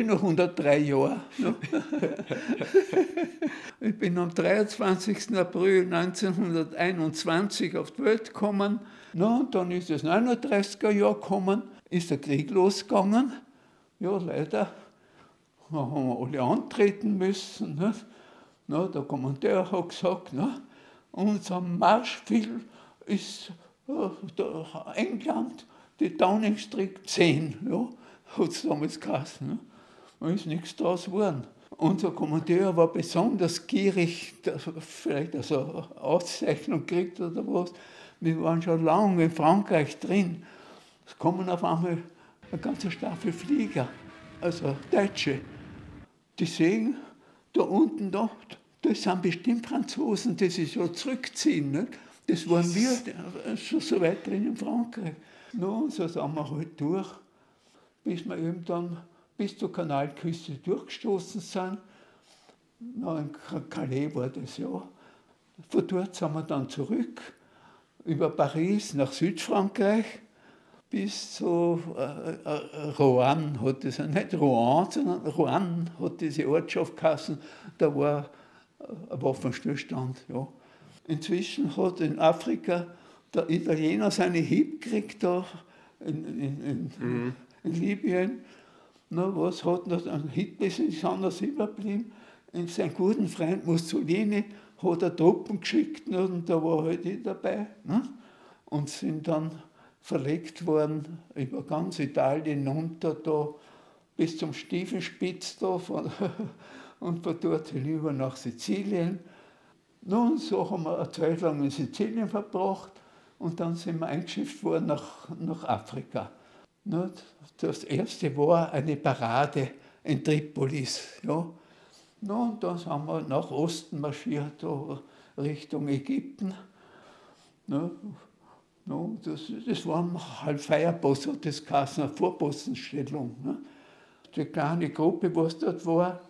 noch 103 Jahre. Ne? Ich bin am 23. April 1921 auf die Welt gekommen. Na, und dann ist das 39er Jahr gekommen, ist der Krieg losgegangen. Ja, leider. Da haben wir alle antreten müssen. Ne? Na, der Kommandeur hat gesagt, ne? Unser Marschfil ist England, die Downing Street 10. Ja? Hat es damals geheißen. Ne? Da ist nichts draus geworden. Unser Kommandeur war besonders gierig, dass er vielleicht eine Auszeichnung kriegt oder was. Wir waren schon lange in Frankreich drin. Es kommen auf einmal eine ganze Staffel Flieger, also Deutsche. Die sehen, da unten, das sind bestimmt Franzosen, die sich so zurückziehen. Nicht? Das waren wir schon so weit drin in Frankreich. No, so sind wir halt durch, bis wir eben dann bis zur Kanalküste durchgestoßen sind. Na, in Calais war das ja. Von dort sind wir dann zurück, über Paris nach Südfrankreich, bis zu Roanne, hat das, nicht Rouen, sondern Roanne hat diese Ortschaft geheißen, da war ein Waffenstillstand. Ja. Inzwischen hat in Afrika der Italiener seine Hieb gekriegt, da in Libyen. Na, was hat noch ein Hitler ist anders überblieben. Sein guten Freund Mussolini hat er Truppen geschickt, ne, und da war halt ich dabei. Ne? Und sind dann verlegt worden über ganz Italien runter da bis zum Stiefenspitz da und von dort hinüber nach Sizilien. Nun, so haben wir eine Zeit lang in Sizilien verbracht und dann sind wir eingeschifft worden nach Afrika. Das erste war eine Parade in Tripolis. Ja. Und dann sind wir nach Osten marschiert, Richtung Ägypten. Das war ein Halbfeierpost, hat das geheißen, eine Vorpostenstellung. Die kleine Gruppe, was dort war,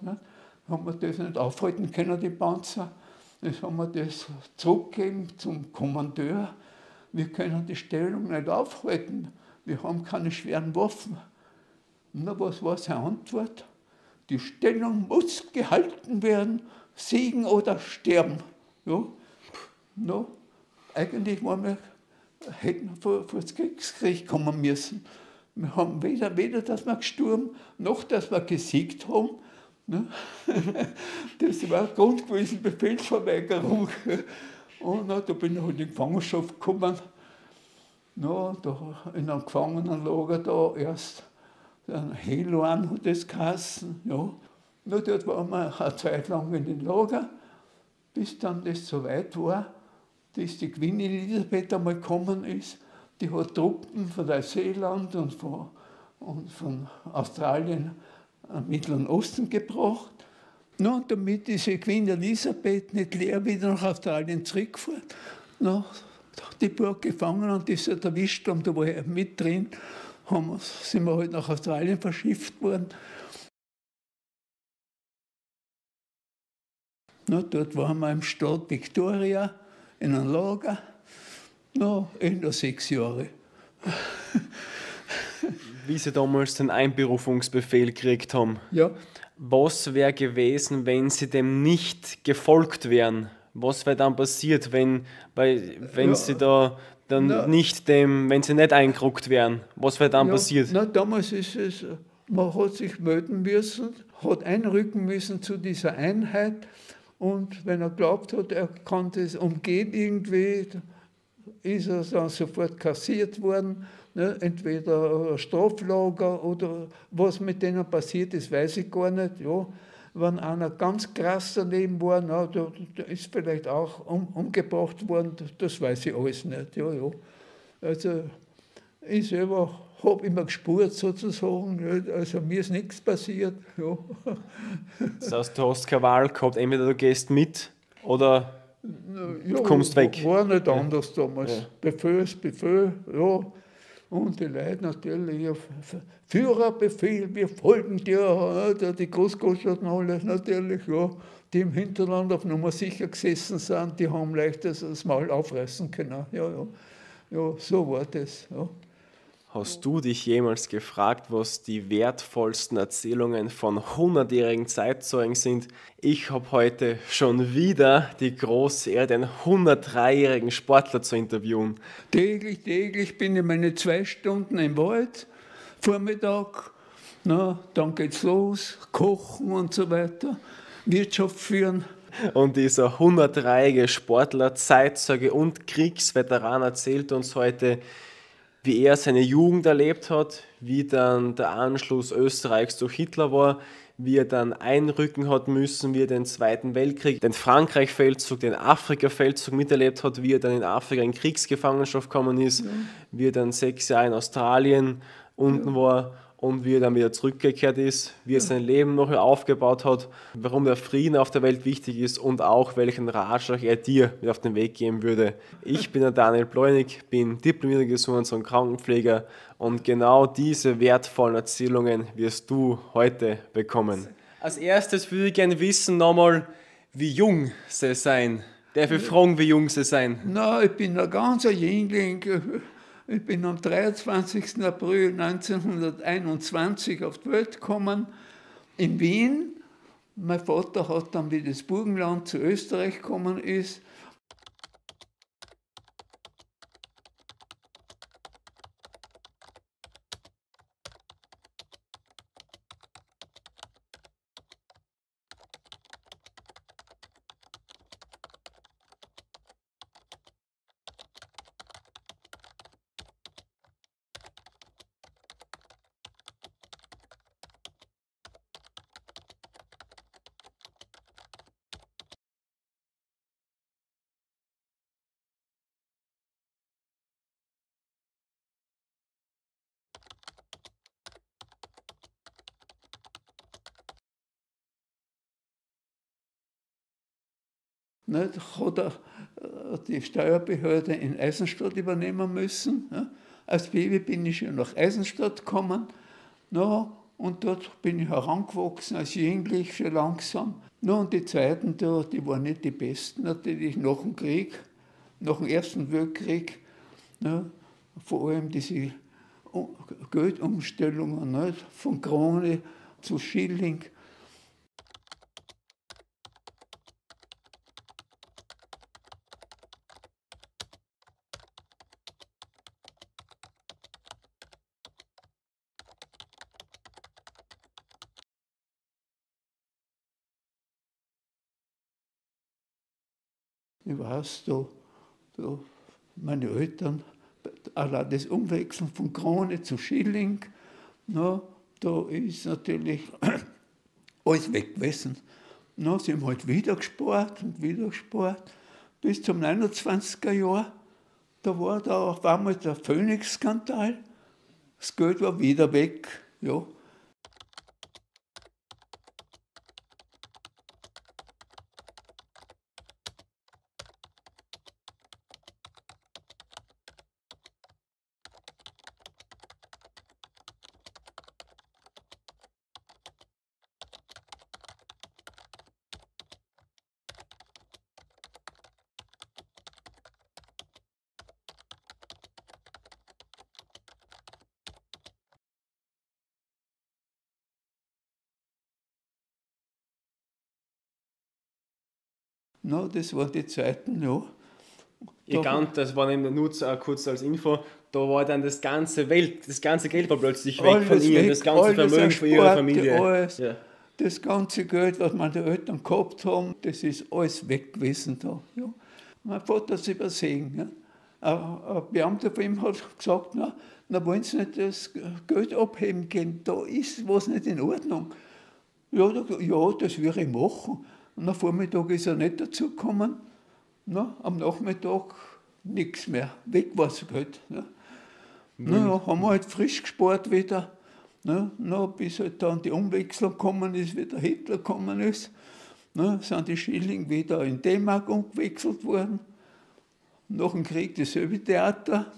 haben wir das nicht aufhalten können, die Panzer. Jetzt haben wir das zurückgegeben zum Kommandeur. Wir können die Stellung nicht aufhalten, wir haben keine schweren Waffen. Na, was war seine Antwort? Die Stellung muss gehalten werden, siegen oder sterben. Ja? No, eigentlich hätten wir vor das Kriegskrieg kommen müssen. Wir haben weder dass wir gestorben, noch dass wir gesiegt haben. Ne? Das war Grund gewesen, Befehlsverweigerung. Und da bin ich halt in die Gefangenschaft gekommen. Da in einem Gefangenenlager da erst. Heloan hat das geheißen. Ja. Dort waren wir eine Zeit lang in den Lager, bis dann das so weit war, dass die Queen Elisabeth einmal gekommen ist. Die hat Truppen von Neuseeland und von Australien am Mittleren Osten gebracht. Und damit diese Queen Elisabeth nicht leer wieder nach Australien zurückfährt, die Burg gefangen und die ist halt erwischt haben, da war ich mit drin. Sind wir halt nach Australien verschifft worden. Dort waren wir im Stadt Victoria in einem Lager. Nur 6 Jahre. Wie Sie damals den Einberufungsbefehl gekriegt haben, ja. Was wäre gewesen, wenn Sie dem nicht gefolgt wären? Was wäre dann passiert, wenn Sie da dann wenn Sie nicht eingerückt wären? Was wäre dann passiert? Damals ist es, man hat sich melden müssen, hat einrücken müssen zu dieser Einheit und wenn er glaubt hat, er kann das umgehen irgendwie, ist er dann sofort kassiert worden. Ne? Entweder ein Straflager oder was mit denen passiert ist, weiß ich gar nicht. Ja. Wenn einer ganz krass daneben war, da ist vielleicht auch umgebracht worden, das weiß ich alles nicht. Ja. Also ich selber habe immer gespurt sozusagen, also mir ist nichts passiert. Ja. Das heißt, du hast keine Wahl gehabt, entweder du gehst mit oder du kommst weg. War nicht anders damals. Ja. Befehl ist Befehl, ja. Und die Leute natürlich, Führerbefehl, wir folgen dir, die Großgroßstadt und alles natürlich, ja, die im Hinterland auf Nummer sicher gesessen sind, die haben leicht das Maul aufreißen können. Ja, so war das. Ja. Hast du dich jemals gefragt, was die wertvollsten Erzählungen von 100-jährigen Zeitzeugen sind? Ich habe heute schon wieder die große Ehre, einen 103-jährigen Sportler zu interviewen. Täglich bin ich meine 2 Stunden im Wald, Vormittag, dann geht's los, kochen und so weiter, Wirtschaft führen. Und dieser 103-jährige Sportler, Zeitzeuge und Kriegsveteran erzählt uns heute, wie er seine Jugend erlebt hat, wie dann der Anschluss Österreichs durch Hitler war, wie er dann einrücken hat müssen, wie er den Zweiten Weltkrieg, den Frankreich-Feldzug, den Afrika-Feldzug miterlebt hat, wie er dann in Afrika in Kriegsgefangenschaft gekommen ist, wie er dann 6 Jahre in Australien unten war und wie er dann wieder zurückgekehrt ist, wie er sein Leben noch aufgebaut hat, warum der Frieden auf der Welt wichtig ist und auch welchen Ratschlag er dir mit auf den Weg geben würde. Ich bin der Daniel Pleunig, bin diplomierter Gesundheits- und Krankenpfleger und genau diese wertvollen Erzählungen wirst du heute bekommen. Als erstes würde ich gerne wissen nochmal, wie jung sie sein. Darf ich fragen, wie jung sie sein? Na, ich bin ein ganzer Jüngling. Ich bin am 23. April 1921 auf die Welt gekommen, in Wien. Mein Vater hat dann, wie das Burgenland zu Österreich gekommen ist, nicht, hat er die Steuerbehörde in Eisenstadt übernehmen müssen. Ja. Als Baby bin ich schon nach Eisenstadt gekommen. Und dort bin ich herangewachsen als Jüngling schon langsam. Und die Zeiten da, die waren nicht die besten natürlich nach dem Krieg, nach dem Ersten Weltkrieg. Vor allem diese Geldumstellungen, nicht, von Krone zu Schilling. Ich weiß, da meine Eltern, allein das Umwechseln von Krone zu Schilling, da ist natürlich alles weg gewesen. Sie haben halt wieder gespart und wieder gespart. Bis zum 29er Jahr, da war da auf einmal der Phoenix-Skandal. Das Geld war wieder weg. Ja. Das waren die Zeiten, ja. Das war nämlich nur kurz als Info, da war dann das ganze Geld war plötzlich weg von ihnen, das ganze Vermögen von ihrer Familie. Alles, ja. Das ganze Geld, was meine Eltern gehabt haben, das ist alles weg gewesen da. Ja. Mein Vater hat es übersehen. Ja. Ein Beamter von ihm hat gesagt, na wollen Sie nicht das Geld abheben gehen, da ist was nicht in Ordnung. Ja, das würde ich machen. Und am Vormittag ist er nicht dazu gekommen. Am Nachmittag nichts mehr. Weg war das Geld. Haben wir halt frisch gespart wieder. Bis halt dann die Umwechslung gekommen ist, wie der Hitler gekommen ist. Sind die Schilling wieder in D-Mark umgewechselt worden. Nach dem Krieg dasselbe Theater.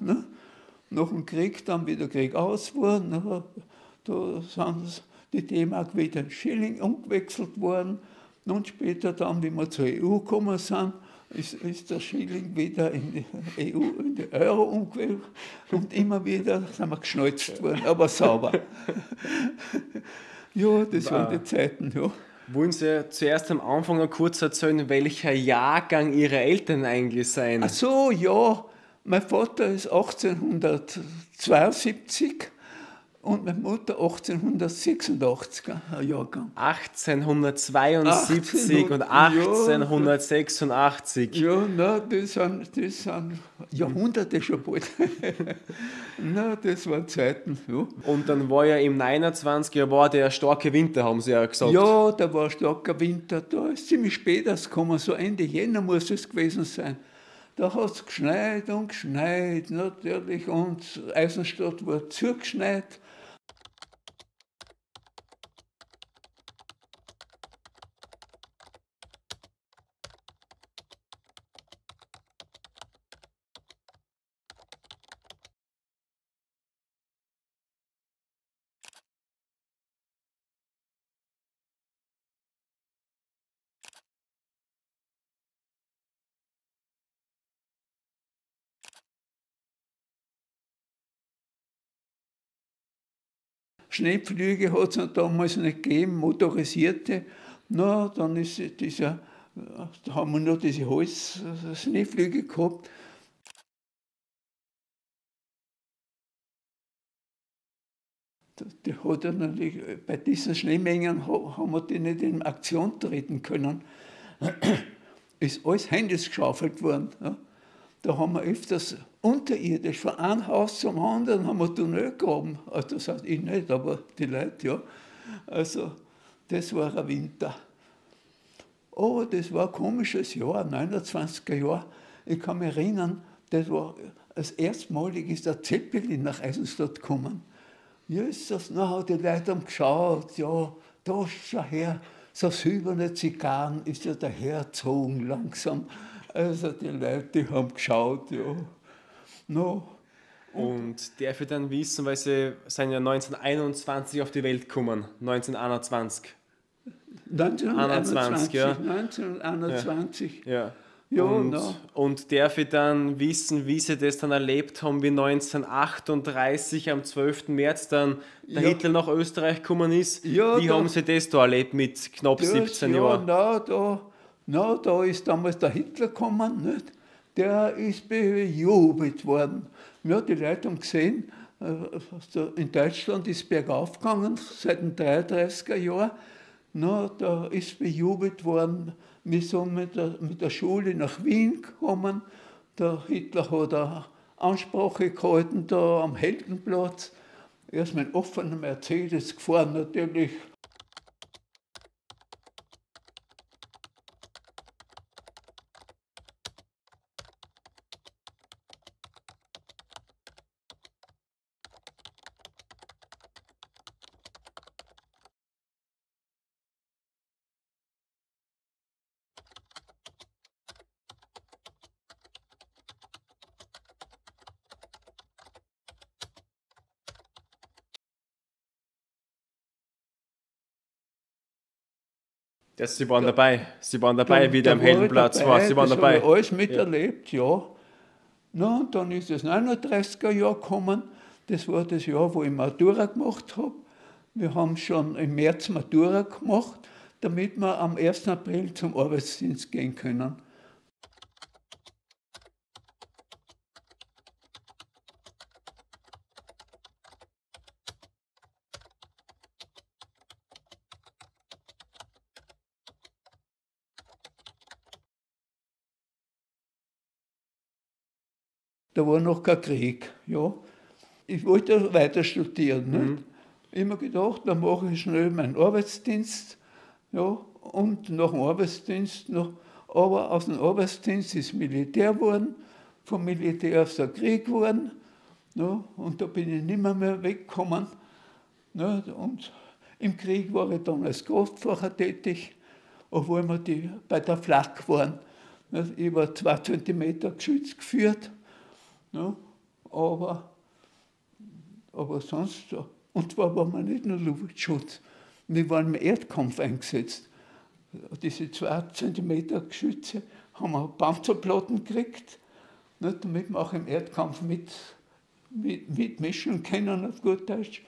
Nach dem Krieg dann wieder Krieg aus worden. Da sind die D-Mark wieder in Schilling umgewechselt worden. Und später dann, wie wir zur EU gekommen sind, ist der Schilling wieder in die EU, in die Euro umgewechselt und immer wieder sind wir geschnalzt worden, aber sauber. Ja, das waren die Zeiten, ja. Wollen Sie zuerst am Anfang noch kurz erzählen, welcher Jahrgang Ihre Eltern eigentlich sein? Ach so, ja, mein Vater ist 1872 und meine Mutter 1886, ein Jahrgang. 1872 und 1886. Ja, na, das sind Jahrhunderte schon bald. Na, das waren Zeiten, ja. Und dann war ja im 29 Jahr war der starke Winter, haben Sie ja gesagt. Ja, da war starker Winter, da ist ziemlich spät gekommen, so Ende Jänner muss es gewesen sein. Da hat es geschneit und geschneit, natürlich, und Eisenstadt war zugeschneit. Schneepflüge hat es damals nicht gegeben, motorisierte. Na, dann ist da haben wir noch diese Holz-Schneepflüge gehabt. Die hat er natürlich, bei diesen Schneemengen haben wir die nicht in Aktion treten können. Ist alles händisch geschaufelt worden. Ja. Da haben wir öfters unterirdisch von einem Haus zum anderen haben wir Tunnel gegraben. Also das heißt ich nicht, aber die Leute, ja. Also das war ein Winter. Aber das war ein komisches Jahr, 29er Jahr. Ich kann mich erinnern, das war das erstmalig ist der Zeppelin nach Eisenstadt gekommen. Ja, ist das, na, die Leute haben geschaut, ja, da schau her, so silberne Zigarren ist ja dahergezogen langsam. Also die Leute, die haben geschaut, ja. No. Und darf ich dann wissen, weil Sie sind ja 1921 auf die Welt gekommen, 1921. 1921, ja. 1921. Ja. Ja, und darf ich dann wissen, wie Sie das dann erlebt haben, wie 1938 am 12. März dann der Hitler nach Österreich gekommen ist? Ja, wie haben Sie das da erlebt mit knapp 17 Jahren? Da ist damals der Hitler gekommen, nicht? Der ist bejubelt worden. Ja, die Leute haben gesehen, in Deutschland ist es bergauf gegangen, seit den 33er Jahren. Na, da ist bejubelt worden. Wir sind mit der Schule nach Wien gekommen. Der Hitler hat eine Ansprache gehalten da am Heldenplatz. Er ist mit einem offenen Mercedes gefahren, natürlich. Sie waren dabei, wie der am Heldenplatz war, Sie waren dabei. Ich alles miterlebt, ja. Na, und dann ist das 39er Jahr gekommen. Das war das Jahr, wo ich Matura gemacht habe. Wir haben schon im März Matura gemacht, damit wir am 1. April zum Arbeitsdienst gehen können. Da war noch kein Krieg. Ja. Ich wollte weiter studieren. Nicht? Immer gedacht, dann mache ich schnell meinen Arbeitsdienst. Ja, und nach dem Arbeitsdienst noch. Aber aus dem Arbeitsdienst ist Militär geworden, vom Militär ist der Krieg geworden. Ja, und da bin ich nicht mehr weggekommen. Ja, und im Krieg war ich dann als Kraftfahrer tätig, obwohl wir bei der Flak waren. Ja, ich war 2 Zentimeter geschützt geführt. Ja, aber sonst, und zwar waren wir nicht nur Luftschutz, wir waren im Erdkampf eingesetzt. Diese 2 Zentimeter Geschütze haben wir Panzerplatten gekriegt, nicht, damit wir auch im Erdkampf mitmischen können, auf gut Deutsch.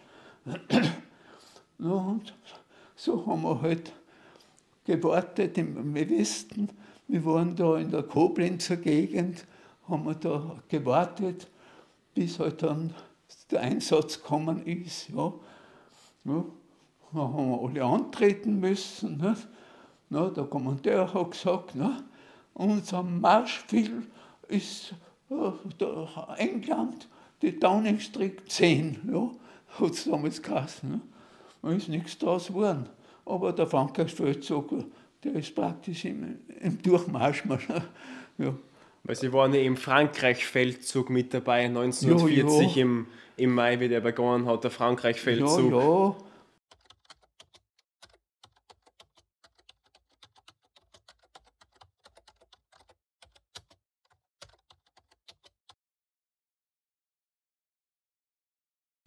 Ja, und so haben wir halt gewartet im Westen. Wir waren da in der Koblenzer Gegend, haben wir da gewartet, bis halt dann der Einsatz gekommen ist. Ja. Ja, dann haben wir alle antreten müssen. Nicht? Na, der Kommandeur hat gesagt, na, unser Marschfil ist England, die Downing Street 10, ja, hat es damals geheißen. Ne? Da ist nichts draus geworden. Aber der Frankreichsfeldzug, der ist praktisch im Durchmarsch. Ja. Weil Sie waren ja im Frankreich-Feldzug mit dabei, 1940 ja. im Mai, wie der begonnen hat, der Frankreich-Feldzug. Ja.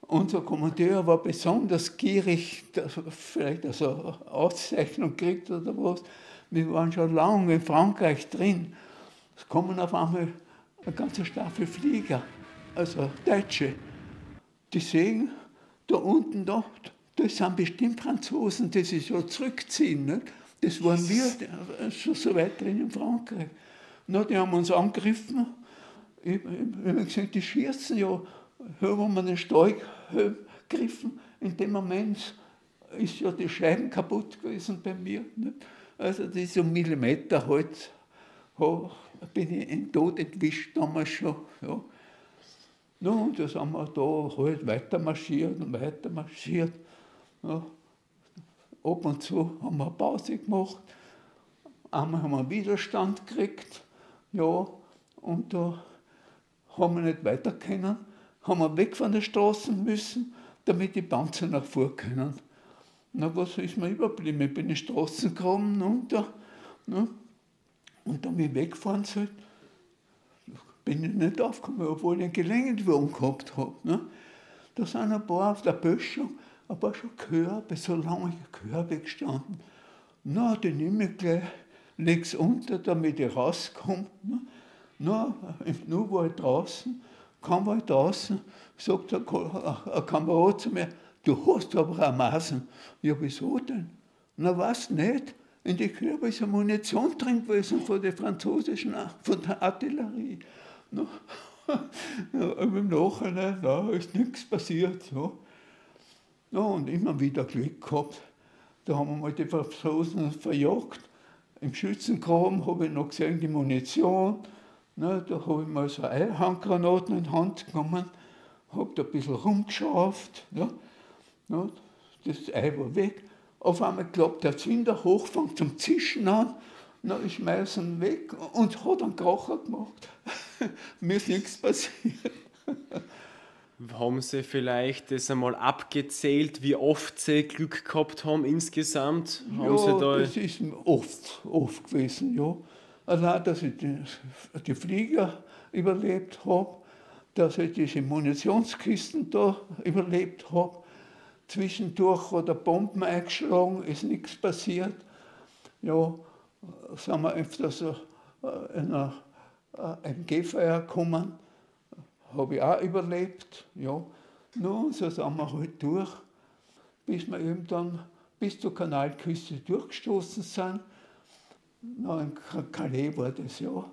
Unser Kommandeur war besonders gierig, dass er vielleicht eine Auszeichnung kriegt oder was. Wir waren schon lange in Frankreich drin. Es kommen auf einmal eine ganze Staffel Flieger, also Deutsche. Die sehen, da unten, das sind bestimmt Franzosen, die sich so zurückziehen. Nicht? Das waren wir schon so weit drin in Frankreich. Na, die haben uns angegriffen. Ich habe gesagt, die schießen ja. Haben wir den Stall gegriffen. In dem Moment ist ja die Scheiben kaputt gewesen bei mir. Nicht? Also das ist um Millimeter halt, bin ich in den Tod entwischt damals schon. Ja. No, und da sind wir da halt weiter marschiert und weiter marschiert. Ja. Ab und zu haben wir eine Pause gemacht. Einmal haben wir einen Widerstand gekriegt. Ja, und da haben wir nicht weiter können. Haben wir weg von der Straße müssen, damit die Panzer nach vor können. Na, was ist mir überblieben? Ich bin in die Straßen gekommen runter. Ne? Und da wir weggefahren sind, bin ich nicht aufgekommen, obwohl ich einen Gelenkenwurm gehabt habe. Ne? Da sind ein paar auf der Böschung, ein paar schon Körbe, so lange Körbe gestanden. Na, die nehme ich gleich, leg's unter, damit ich rauskomme. Ne? Na, nur war ich draußen. Kam halt draußen, sagt ein Kamerad zu mir, du hast aber auch Masen. Ja, wieso denn? Na, was nicht? In die Körbe ist eine Munition drin gewesen von der französischen, von der Artillerie. Ja, aber im Nachhinein, da ist nichts passiert. Ja. Ja, und immer wieder Glück gehabt. Da haben wir mal die Franzosen verjagt. Im Schützengraben habe ich noch gesehen, die Munition. Na, da habe ich mal so Handgranaten in die Hand genommen, habe da ein bisschen rumgeschraubt. Ja. Ja, das Ei war weg. Auf einmal klappt der Zünder hoch, fängt zum Zischen an. Na, ich schmeiße ihn weg und hat einen Kracher gemacht. Mir ist nichts passiert. Haben Sie vielleicht das einmal abgezählt, wie oft Sie Glück gehabt haben insgesamt? Haben Sie da das ist oft gewesen, ja. Allein, dass ich die Flieger überlebt habe, dass ich diese Munitionskisten da überlebt habe. Zwischendurch hat eine Bomben eingeschlagen, ist nichts passiert. Ja, sind wir öfters in ein MG-Feuer gekommen, habe ich auch überlebt. Ja. Nun, so sind wir halt durch, bis wir eben dann bis zur Kanalküste durchgestoßen sind. Na, in Calais war das, ja.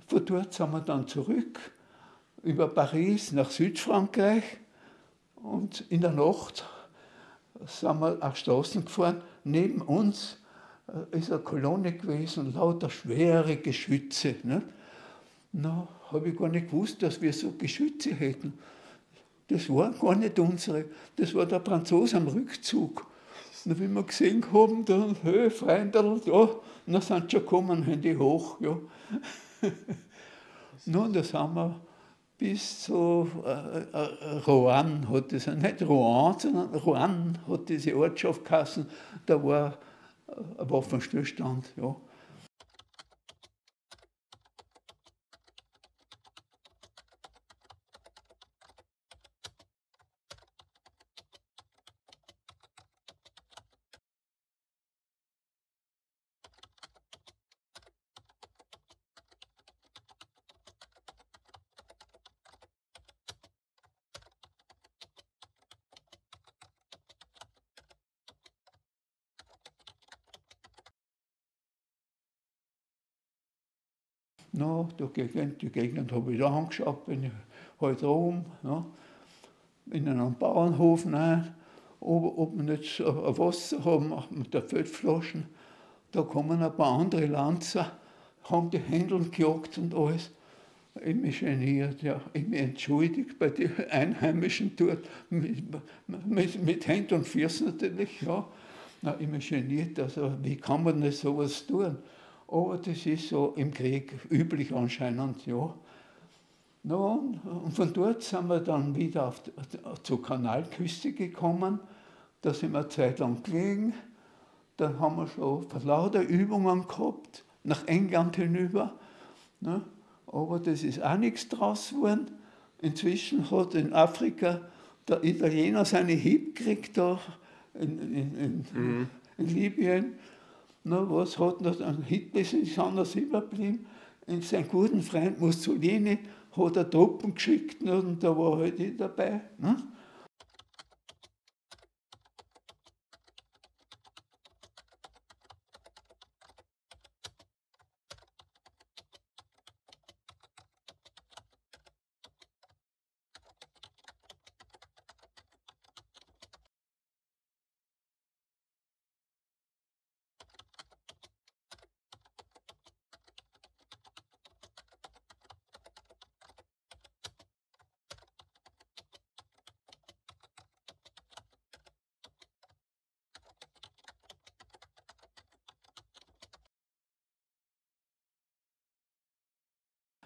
Von dort sind wir dann zurück über Paris nach Südfrankreich Und in der Nacht sind wir auf Straßen gefahren. Neben uns ist eine Kolonne gewesen, lauter schwere Geschütze. Ne? Na, habe ich gar nicht gewusst, dass wir so Geschütze hätten. Das war gar nicht unsere, das war der Franzose am Rückzug. Und wie wir gesehen haben, dann, hey, Freundl, ja, dann sind sie schon gekommen, Handy hoch. Ja. Nun, da sind wir bis zu Roanne, hat das, nicht Rouen, sondern Roanne hat diese Ortschaft geheißen, da war ein Waffenstillstand. Ja. No, die Gegend habe ich da angeschaut, bin ich halt rum, ja, in einen Bauernhof rein, ob wir nicht ein Wasser haben mit der Feldflaschen. Da kommen ein paar andere Lanzer, haben die Händeln gejagt und alles. Ich mich geniert, ja, ich mich entschuldigt bei den Einheimischen dort, mit Händen und Füßen natürlich, ja. Na, ich mich geniert, also wie kann man nicht sowas tun? Aber das ist so im Krieg üblich anscheinend, ja. No, und von dort sind wir dann wieder zur Kanalküste gekommen. Da sind wir eine Zeit lang gelegen. Dann haben wir schon lauter Übungen gehabt, nach England hinüber. Ne? Aber das ist auch nichts draus geworden. Inzwischen hat in Afrika der Italiener seine Hieb gekriegt, da in Libyen. Na, was hat noch ein Hitler ist anders überblieben? Sein guten Freund Mussolini hat er Truppen geschickt, ne, und da war halt ich dabei. Ne?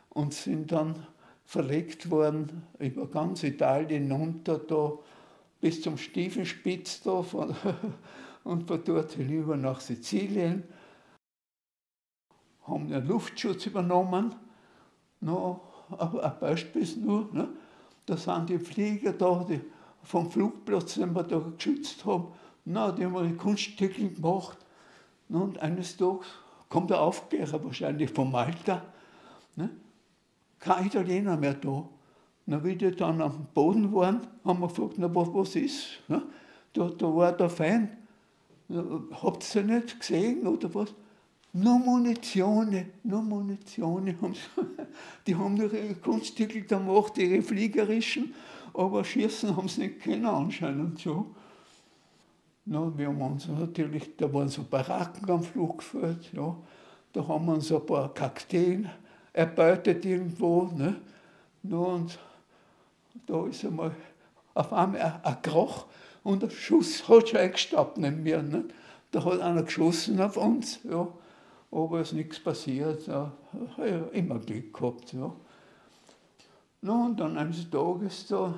Und sind dann verlegt worden über ganz Italien runter da bis zum Stiefenspitz da und von dort hinüber nach Sizilien. Haben den Luftschutz übernommen. No, ein Beispiel ist nur, ne? Da sind die Flieger da, die vom Flugplatz, den wir da geschützt haben, na, die haben die Kunststücke gemacht. No, und eines Tages kommt der Aufklärer wahrscheinlich von Malta. Ne? Kein Italiener mehr da. Na, wie die dann am Boden waren, haben wir gefragt, na, was ist? Ja, da war der Feind. Habt ihr nicht gesehen oder was? Nur Munition. Die haben ihre Kunststücke gemacht, ihre fliegerischen, aber schießen haben sie nicht können anscheinend so. Na, wir haben uns natürlich, da waren so Baracken am Flugfeld, ja, da haben wir uns ein paar Kakteen erbeutet irgendwo. Ne? No, und da ist einmal auf einmal ein Krach und ein Schuss hat schon eingestaubt neben mir. Ne? Da hat einer geschossen auf uns, ja. Aber es ist nichts passiert. Ja. Ja, immer Glück gehabt. Ja. No, und dann eines Tages da,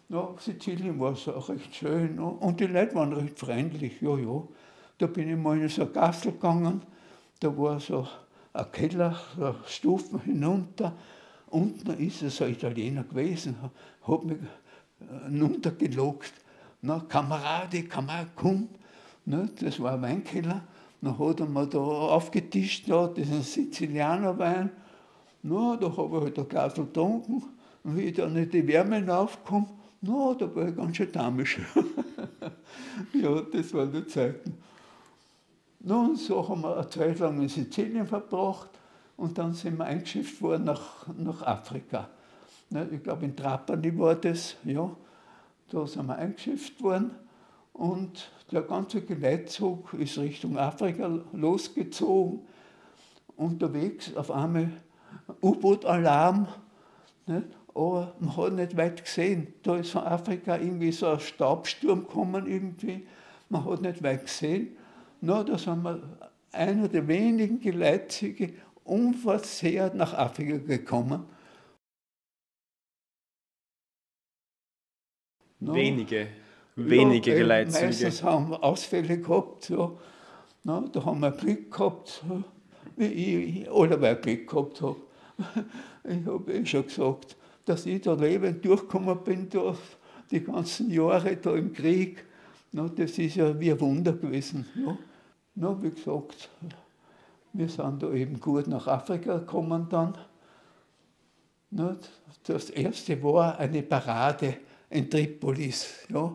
ja, Sizilien war so auch recht schön. Ja. Und die Leute waren recht freundlich. Ja, ja. Da bin ich mal in so eine Gasse gegangen, da war so ein Keller, so Stufen hinunter. Unten ist es ein Italiener gewesen, hat mich hinuntergelockt. Na, Kamerade, komm. Ne, das war ein Weinkeller. Dann hat er mir da aufgetischt, ja, diesen Sizilianerwein. Na, da habe ich halt ein Glas getrunken. Und wie ich dann in die Wärme hinaufkomme, na, da war ich ganz schön damisch. Ja, das waren die Zeiten. Nun, so haben wir eine Zeit lang in Sizilien verbracht und dann sind wir eingeschifft worden nach Afrika. Ich glaube, in Trapani war das, ja. Da sind wir eingeschifft worden und der ganze Geleitzug ist Richtung Afrika losgezogen. Unterwegs auf einmal U-Boot-Alarm, nicht? Aber man hat nicht weit gesehen. Da ist von Afrika irgendwie so ein Staubsturm gekommen irgendwie. Man hat nicht weit gesehen. Na, da sind wir einer der wenigen Geleitzüge unversehrt nach Afrika gekommen. No. Wenige Ja, Geleitzüge. meistens haben wir Ausfälle gehabt. So. No, da haben wir Glück gehabt, wie ich alleweil Glück gehabt habe. Ich habe schon gesagt, dass ich da lebend durchgekommen bin, da, die ganzen Jahre da im Krieg. No, das ist ja wie ein Wunder gewesen. Ja. No, wie gesagt, wir sind da eben gut nach Afrika gekommen dann. No, das erste war eine Parade in Tripolis. Ja.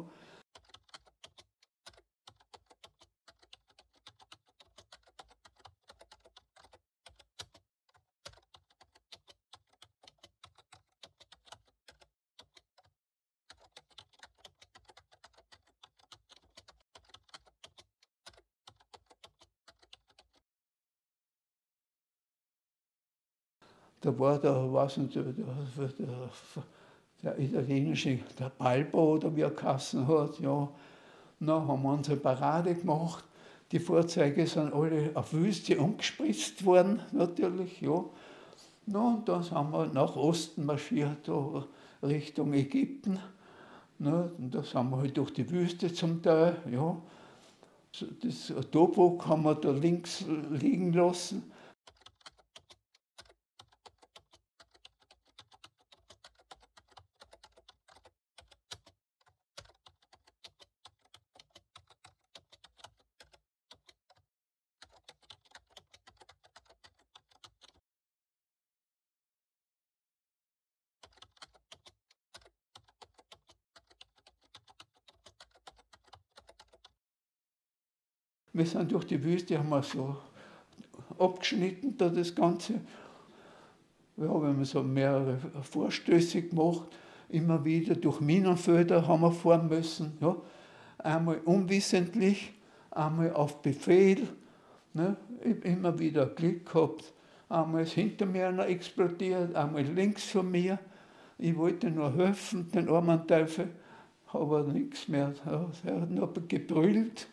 Da war der italienische, der Balbo, oder wie er geheißen hat, ja. Dann haben wir unsere Parade gemacht. Die Fahrzeuge sind alle auf Wüste umgespritzt worden, natürlich, ja. Na, und dann sind wir nach Osten marschiert, da Richtung Ägypten. Na, und da sind wir halt durch die Wüste zum Teil, ja. Das Tobok haben wir da links liegen lassen. Wir sind durch die Wüste, haben wir so abgeschnitten, da das Ganze. Ja, wenn wir so mehrere Vorstöße gemacht, immer wieder durch Minenfelder haben wir fahren müssen. Ja. Einmal unwissentlich, einmal auf Befehl. Ne. Ich habe immer wieder Glück gehabt. Einmal ist hinter mir einer explodiert, einmal links von mir. Ich wollte nur helfen, den armen Teufel, aber nichts mehr. Ja, er hat nur gebrüllt.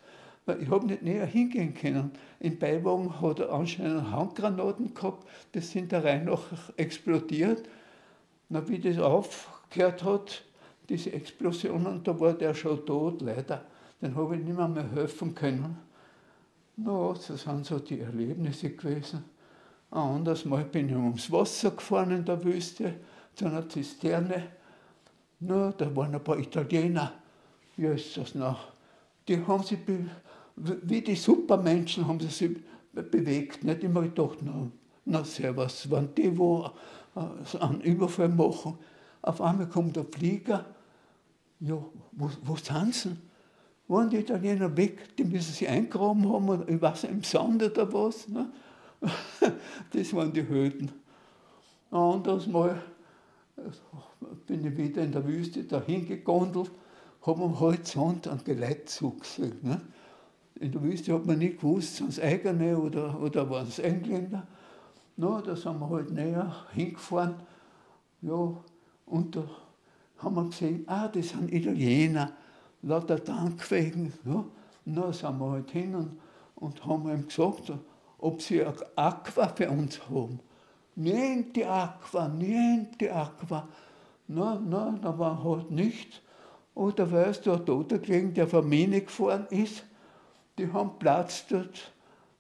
Ich habe nicht näher hingehen können. Im Beiwagen hat er anscheinend Handgranaten gehabt, die sind der Reihe nach explodiert. Na, wie das aufgehört hat, diese Explosionen, da war der schon tot, leider. Den habe ich nicht mehr helfen können. Na, das sind so die Erlebnisse gewesen. Ein anderes Mal bin ich ums Wasser gefahren in der Wüste, zu einer Zisterne. Na, da waren ein paar Italiener. Wie ist das noch? Die haben sich wie die Supermenschen haben sie sich bewegt. Nicht immer gedacht, na servus, wenn die wo einen Überfall machen, auf einmal kommt der Flieger, ja, wo sind sie? Waren die Italiener weg, die müssen sich eingraben haben, oder ich weiß nicht, im Sand oder was. Ne? Das waren die Helden. Ein anderes Mal bin ich wieder in der Wüste dahin gegondelt, habe am Horizont einen Geleitzug gesehen. Ne? In der Wüste hat man nicht gewusst, sind es eigene oder waren es Engländer. No, da sind wir halt näher hingefahren. Ja, und da haben wir gesehen, das sind Italiener, lauter Tankwagen. Ja. Da sind wir halt hin und haben ihm gesagt, ob sie ein Aqua für uns haben. Niente Aqua, niente Aqua. Na, da war halt nichts. Und da war es da ein Toter gelegen, der von Mine gefahren ist. Die haben Platz dort.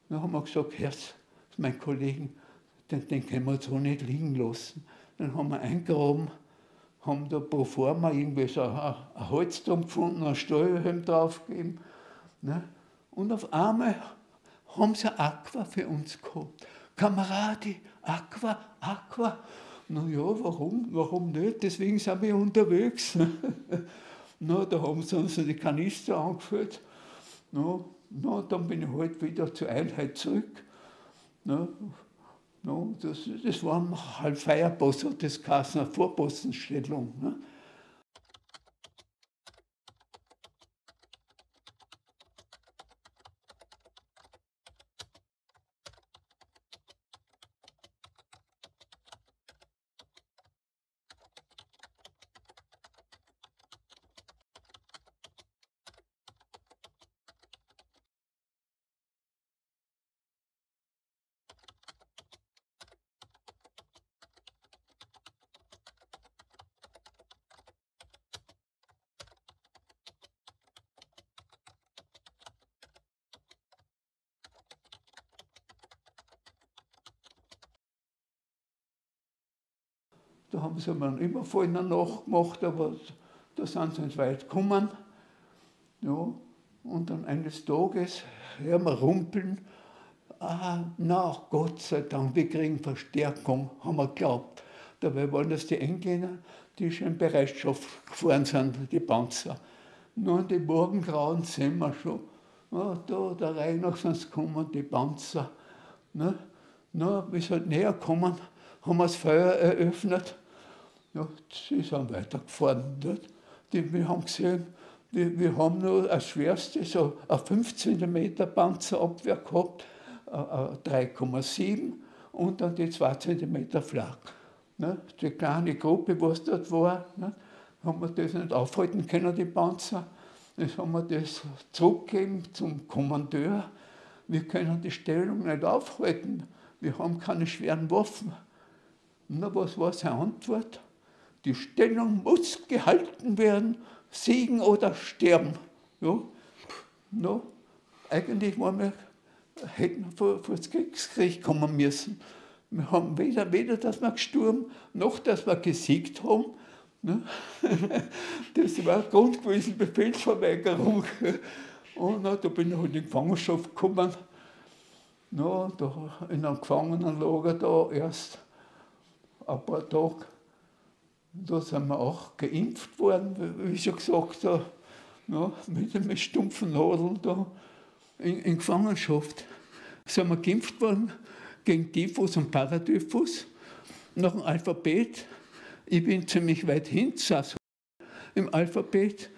Dann haben wir gesagt, Herz, mein Kollegen, den können wir so nicht liegen lassen. Dann haben wir eingraben, haben da pro forma irgendwie so ein Holzturm gefunden, einen Steuerhelm draufgegeben. Ne? Und auf einmal haben sie ein Aqua für uns gehabt. Kameradi, Aqua, Aqua. Na ja, warum nicht? Deswegen sind wir unterwegs. Na, da haben sie uns die Kanister angefüllt. Na, dann bin ich halt wieder zur Einheit zurück. Na, das war halt Feierpost, hat das geheißen, eine Vorpostenstellung. Ne? Da haben sie einen Überfall in der Nacht gemacht, aber da sind sie nicht weit gekommen. Ja, und dann eines Tages hören wir rumpeln. Na, Gott sei Dank, wir kriegen Verstärkung, haben wir geglaubt. Dabei waren das die Engländer, die schon in Bereitschaft gefahren sind, die Panzer. Nur in den Morgengrauen sehen wir schon, da der Reihe nach sind sie gekommen, die Panzer. Ne? Na, wie sie halt näher kommen, haben wir das Feuer eröffnet. Ja, sie sind weitergefahren. Wir haben gesehen, wir haben nur als schwerste so eine 5 cm Panzerabwehr gehabt, 3,7 und dann die 2 cm Flak. Ne? Die kleine Gruppe, was dort war, ne? Haben wir das nicht aufhalten können, die Panzer. Jetzt haben wir das zurückgegeben zum Kommandeur. Wir können die Stellung nicht aufhalten, wir haben keine schweren Waffen. Na, was war seine Antwort? Die Stellung muss gehalten werden, siegen oder sterben. Ja, no, eigentlich hätten wir vor das Kriegskrieg kommen müssen. Wir haben weder dass wir gestorben, noch dass wir gesiegt haben. Ne? Das war Grund gewesen, Befehlsverweigerung. Und da bin ich halt in die Gefangenschaft gekommen. Da in einem Gefangenenlager da erst ein paar Tage. Da sind wir auch geimpft worden, wie ich schon gesagt habe, mit stumpfen Nadeln da in Gefangenschaft. Sind wir geimpft worden gegen Typhus und Paratyphus nach dem Alphabet. Ich bin ziemlich weit hinten im Alphabet.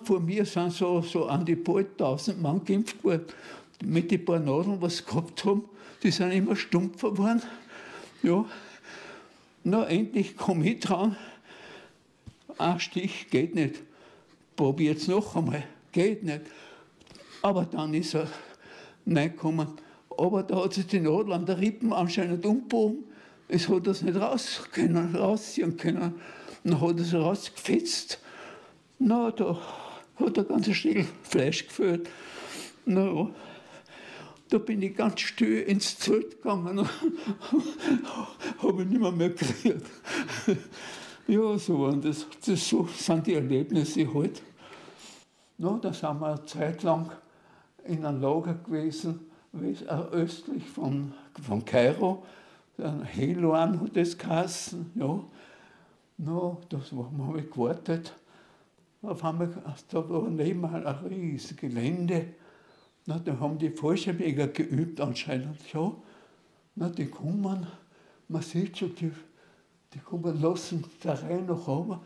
Vor mir sind so an die bald 1000 Mann geimpft worden. Mit den paar Nadeln, was sie gehabt haben, die sind immer stumpfer geworden. Ja. Endlich komme ich dran. Ein Stich geht nicht. Probiere es noch einmal. Geht nicht. Aber dann ist er reingekommen. Aber da hat sich die Nadel an der Rippen anscheinend umgebogen. Es hat das nicht rausziehen können. Dann hat er es rausgefetzt. Da hat er ganz Stück Fleisch gefällt. Da bin ich ganz still ins Zelt gegangen und habe ich nicht mehr gekriegt. Ja, so so sind die Erlebnisse halt. Da sind wir eine Zeit lang in einem Lager gewesen, östlich von Kairo. Heloan hat das geheißen. Ja. Da haben wir gewartet. Auf einmal, da war neben ein riesiges Gelände. Da haben die Fallschirmjäger geübt anscheinend. Ja. Die kommen, man sieht schon, die kommen, lassen da rein nach oben.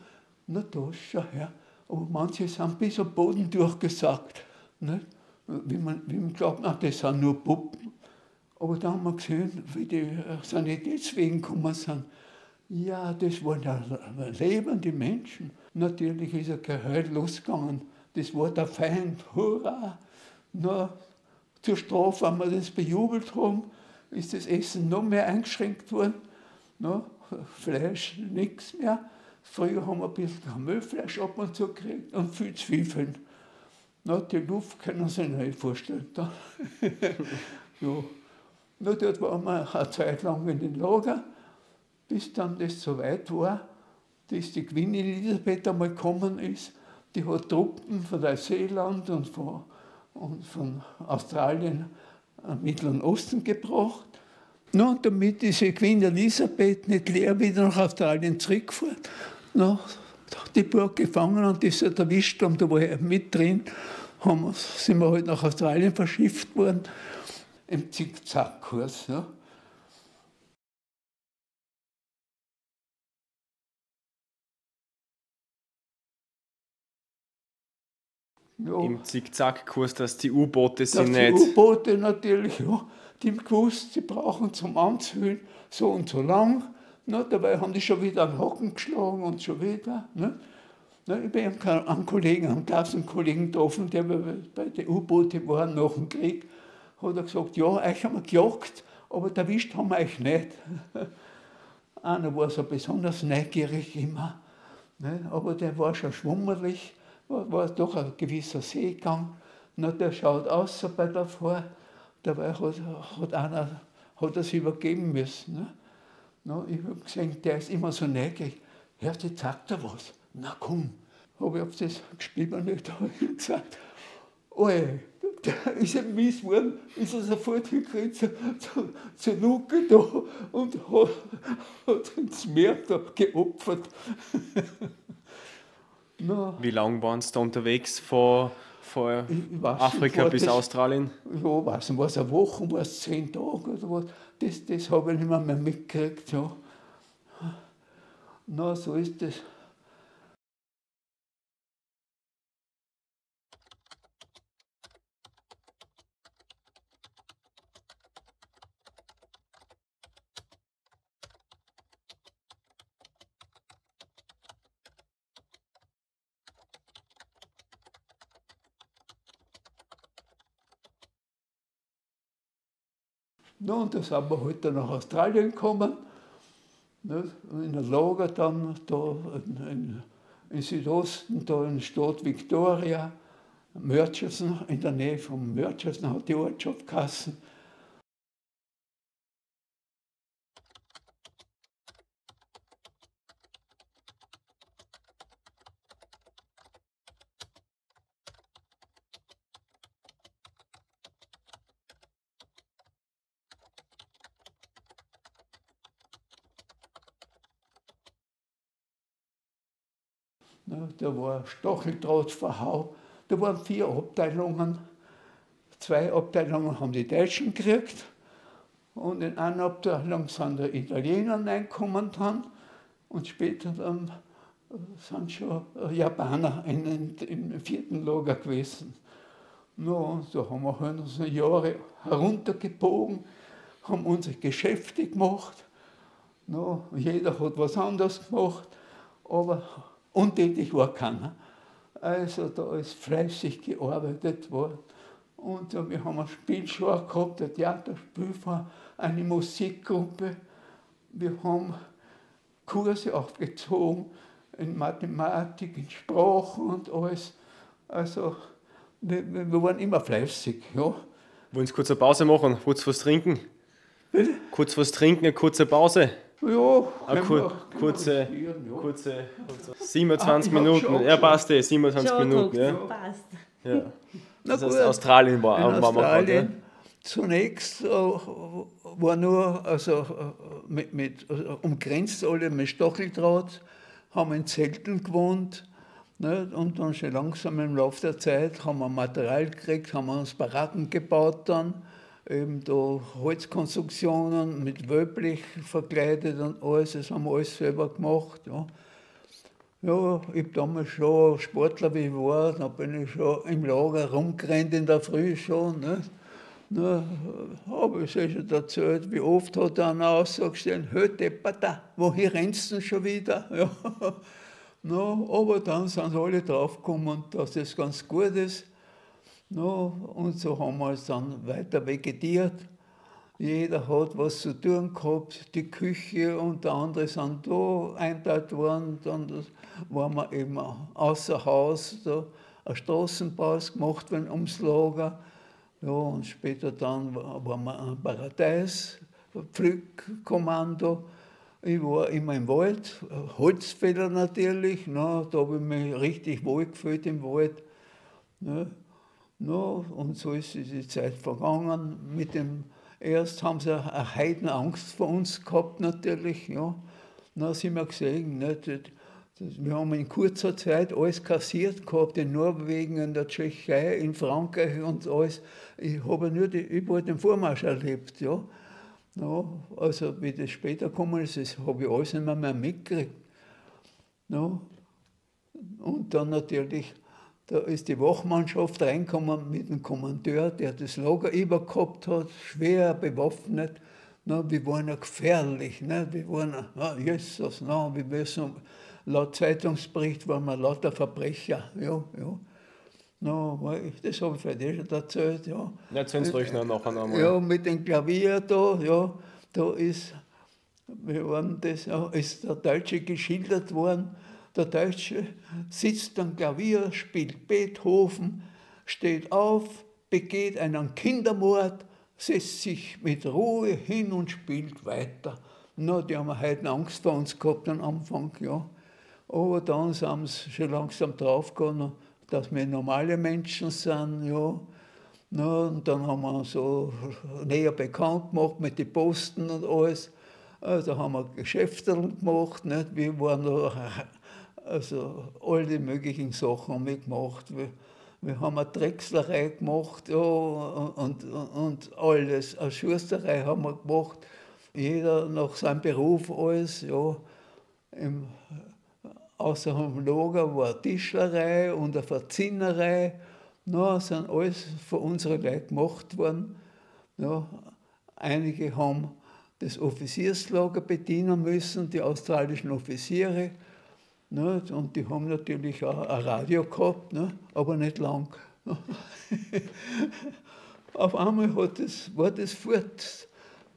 Da schau her. Aber manche sind bis am Boden durchgesackt. Nicht? Wie man glaubt, das sind nur Puppen. Aber da haben wir gesehen, wie die Sanitätswegen gekommen sind. Ja, das waren ja lebende Menschen. Natürlich ist ein Geheul losgegangen. Das war der Feind. Hurra! Zur Strafe, wenn wir das bejubelt haben, ist das Essen noch mehr eingeschränkt worden. Fleisch, nichts mehr. Früher haben wir ein bisschen Kamellfleisch ab und zu gekriegt und viel Zwiebeln. Die Luft können Sie sich nicht vorstellen. Ja. Dort waren wir eine Zeit lang in den Lager, bis dann das so weit war, dass die Queen Elisabeth einmal gekommen ist. Die hat Truppen von Neuseeland und von Australien am Mittleren Osten gebracht. Und damit diese Queen Elisabeth nicht leer wieder nach Australien zurückgefahren, die Burg gefangen und die sie erwischt haben, da war ich mit drin, sind wir halt nach Australien verschifft worden, im Zickzackkurs. Ja. Ja. Im Zickzackkurs, dass die U-Boote sind nicht. Die U-Boote natürlich, ja. Die haben gewusst, sie brauchen zum Anzügen so und so lang. Dabei haben die schon wieder einen Haken geschlagen und schon wieder. Ich bin einen Kollegen, einen Klassenkollegen getroffen, der bei den U-Booten war nach dem Krieg. Hat er gesagt, ja, euch haben wir gejagt, aber erwischt haben wir euch nicht. Einer war so besonders neugierig immer, aber der war schon schwummerlich, war doch ein gewisser Seegang. Der schaut aus bei der Fahrt, dabei hat er sich übergeben müssen. Na, ich habe gesehen, der ist immer so neugierig. Hörst du, jetzt sagt er was. Na komm. Habe ich auf das Gespiel nicht gesagt. Oi, der ist ein mies geworden, ist er sofort hingegangen zur Luke da und hat ins Meer da geopfert. Na, Wie lange waren Sie da unterwegs von ich weiß Afrika nicht, bis Australien? Ja, weiß nicht, war es eine Woche, war es 10 Tage oder was? Das habe ich nicht mehr mitgekriegt. Ja. Na, so ist das. Na, und da sind wir halt dann nach Australien gekommen. Nicht? In ein Lager dann, da in Südosten, da in der Stadt Victoria, Murchison, in der Nähe von Murchison hat die Ortschaft geheißen. Ne, da war Stacheldrahtverhau. Da waren 4 Abteilungen. 2 Abteilungen haben die Deutschen gekriegt und in einer Abteilung sind die Italiener reingekommen dann und später dann sind schon Japaner im 4. Lager gewesen. No, und da haben wir halt unsere Jahre heruntergebogen, haben unsere Geschäfte gemacht. No, jeder hat was anderes gemacht, aber untätig war keiner. Also da ist fleißig gearbeitet worden. Und wir haben eine Spielschule gehabt, ein Theaterspielverein, eine Musikgruppe. Wir haben Kurse aufgezogen in Mathematik, in Sprachen und alles. Also wir waren immer fleißig. Ja. Wollen Sie kurz eine Pause machen? Kurz was trinken? Bitte? Kurz was trinken, eine kurze Pause? Ja, Eine kurze 27 ich hab Minuten. schon Ja, passt 27 Minuten. Ja. Passt. Ja. Na Das heißt, gut. Australien war In wir gerade, Australien zunächst war nur, umgrenzt alle mit Stacheldraht, haben in Zelten gewohnt. Nicht? Und dann schon langsam im Laufe der Zeit haben wir Material gekriegt, haben wir uns Baracken gebaut dann, eben da Holzkonstruktionen mit Wellblech verkleidet und alles, das haben wir alles selber gemacht. Ja. Ja, ich habe damals schon Sportler, wie ich war, da bin ich schon im Lager rumgerannt in der Früh schon. Nicht? Na, habe ich schon erzählt, wie oft hat er eine Aussage gestellt, hey Deppata, wohin rennst du denn schon wieder? Ja. Na, aber dann sind alle draufgekommen, dass das ganz gut ist. Na, und so haben wir es dann weiter vegetiert. Jeder hat was zu tun gehabt, die Küche und der andere sind da einteilt worden. Dann waren wir eben außer Haus, da ein Straßenbau gemacht worden ums Lager. Ja, und später dann waren wir ein Paradies, Pflückkommando. Ich war immer im Wald, Holzfäller natürlich, na, da habe ich mich richtig wohl gefühlt im Wald. Ne. No, und so ist die Zeit vergangen. Erst haben sie eine Heidenangst vor uns gehabt natürlich. Ja. Dann sind wir gesehen, nicht? Wir haben in kurzer Zeit alles kassiert gehabt, in Norwegen, in der Tschechei, in Frankreich und alles. Ich habe nur überall den Vormarsch erlebt. Ja. Ja, also wie das später gekommen ist, das habe ich alles nicht mehr mitgekriegt. Ja. Und dann natürlich, da ist die Wachmannschaft reingekommen mit dem Kommandeur, der das Lager übergehabt hat, schwer bewaffnet. Na, wir waren ja gefährlich, ne? Wir waren, Jesus, na, wir wissen, laut Zeitungsbericht waren wir lauter Verbrecher. Ja, ja. No, das habe ich vielleicht schon erzählt. Ja. Erzählen Sie ruhig nachher einmal. Ja, mit dem Klavier da, ja, da ist, ist der Deutsche geschildert worden. Der Deutsche sitzt am Klavier, spielt Beethoven, steht auf, begeht einen Kindermord, setzt sich mit Ruhe hin und spielt weiter. Na, die haben heute Angst vor uns gehabt am Anfang, ja. Aber dann sind sie schon langsam draufgegangen, dass wir normale Menschen sind, ja. Na, und dann haben wir so näher bekannt gemacht mit den Posten und alles. Da haben wir Geschäfte gemacht, nicht? Wir waren da, also alle möglichen Sachen haben wir gemacht. Wir haben eine Drechslerei gemacht, ja, und alles. Eine Schusterei haben wir gemacht. Jeder nach seinem Beruf alles, ja. Im, außer dem Lager war eine Tischlerei und eine Verzinnerei. Na, sind alles von unseren Leuten gemacht worden. Ja, einige haben das Offizierslager bedienen müssen, die australischen Offiziere. Ne, und die haben natürlich auch ein Radio gehabt, ne, aber nicht lang. Auf einmal war das fort.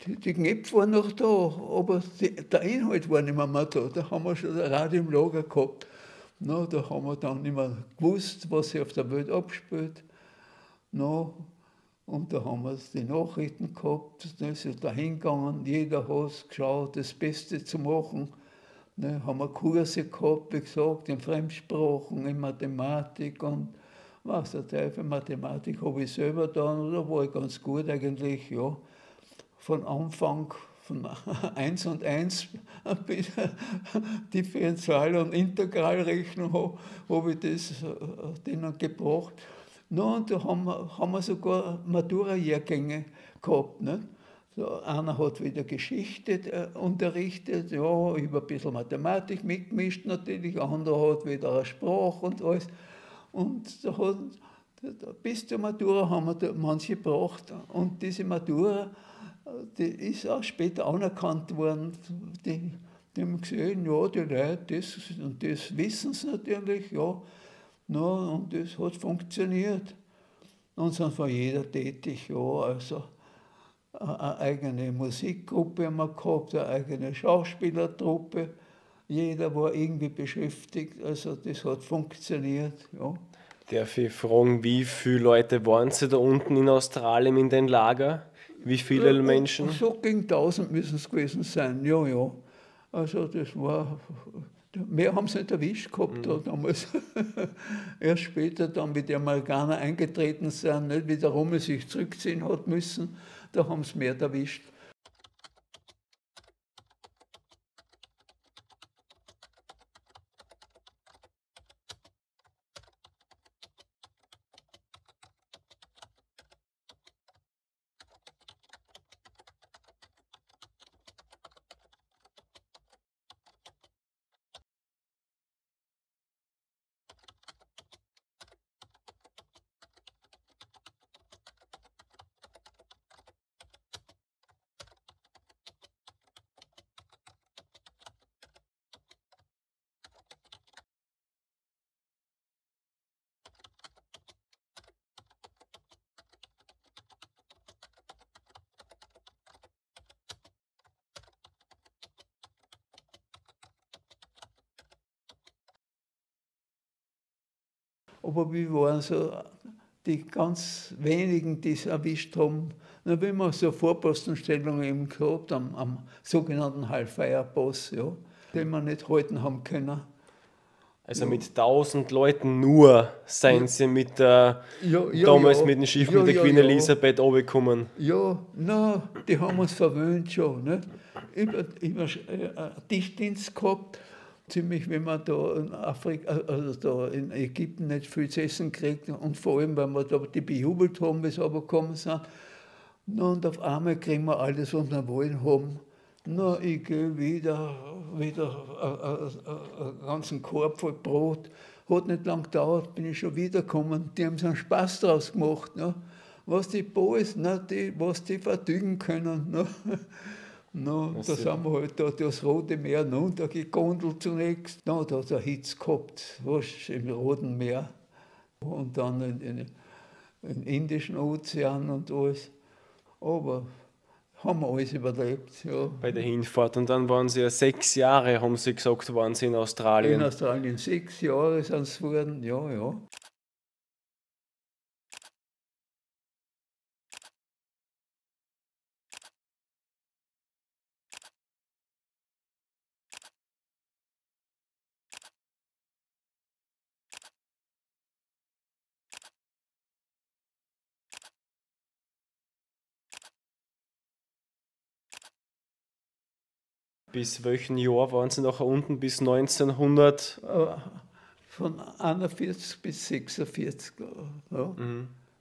Die Knöpfe waren noch da, aber der Inhalt war nicht mehr da. Da haben wir schon ein Radio im Lager gehabt. Na, da haben wir dann nicht mehr gewusst, was sich auf der Welt abspielt. Na, und da haben wir die Nachrichten gehabt, da ist da hingegangen, jeder hat geschaut, das Beste zu machen. Ne, haben wir Kurse gehabt, wie gesagt, in Fremdsprachen, in Mathematik und was der Teufel, Mathematik habe ich selber dann, da war ich ganz gut eigentlich, ja. Von Anfang, von 1 und 1 bis Differential- und Integralrechnung habe ich das denen gebracht. No, und da haben wir sogar Matura-Jahrgänge gehabt. Nicht? So, einer hat wieder Geschichte unterrichtet, ja, ich habe ein bisschen Mathematik mitgemischt natürlich, der andere hat wieder eine Sprache und alles. Und bis zur Matura haben wir da manche gebracht. Und diese Matura, die ist auch später anerkannt worden. Die haben gesehen, ja, die Leute, das und das wissen sie natürlich, ja. No, und das hat funktioniert. Und sind von jeder tätig, ja, also eine eigene Musikgruppe haben wir gehabt, eine eigene Schauspielertruppe. Jeder war irgendwie beschäftigt, also das hat funktioniert, ja. Darf ich fragen, wie viele Leute waren Sie da unten in Australien in den Lager? Wie viele Menschen? So gegen 1000 müssen es gewesen sein, ja, ja. Also das war, mehr haben sie nicht erwischt gehabt da damals. Erst später dann, wie die Amerikaner eingetreten sind, nicht, wie der Rommel sich zurückziehen hat müssen, da haben sie mehr erwischt. Aber wir waren so die ganz wenigen, die es erwischt haben. Na, wenn wir so Vorpostenstellungen eben gehabt am sogenannten Hellfire-Pass, ja, den wir nicht halten haben können. Also mit 1000 Leuten nur seien Sie mit damals mit dem Schiff mit der Queen Elisabeth runtergekommen. Ja, na, die haben uns verwöhnt schon. Ne? Immer Tischdienst gehabt. Ziemlich, wenn man da in Afrika, also da in Ägypten nicht viel zu essen kriegt und vor allem, weil wir da die bejubelt haben, wie sie runtergekommen sind. Na, und auf einmal kriegen wir alles, was wir wollen haben. Na, ich gehe wieder einen ganzen Korb voll Brot. Hat nicht lang gedauert, bin ich schon wiedergekommen. Die haben so einen Spaß draus gemacht. Ne? Was die Boys, ne, was die vertügen können. Ne? No, da sind wir halt da das Rote Meer runtergegondelt zunächst. No, da hat es eine Hitze gehabt, was im Roten Meer. Und dann im Indischen Ozean und alles. Aber haben wir alles überlebt, ja. Bei der Hinfahrt. Und dann waren Sie ja 6 Jahre, haben Sie gesagt, waren Sie in Australien. In Australien 6 Jahre sind es geworden, ja, ja. Bis welchem Jahr waren Sie nachher unten? Bis 1900? Von 41 bis 46, ja.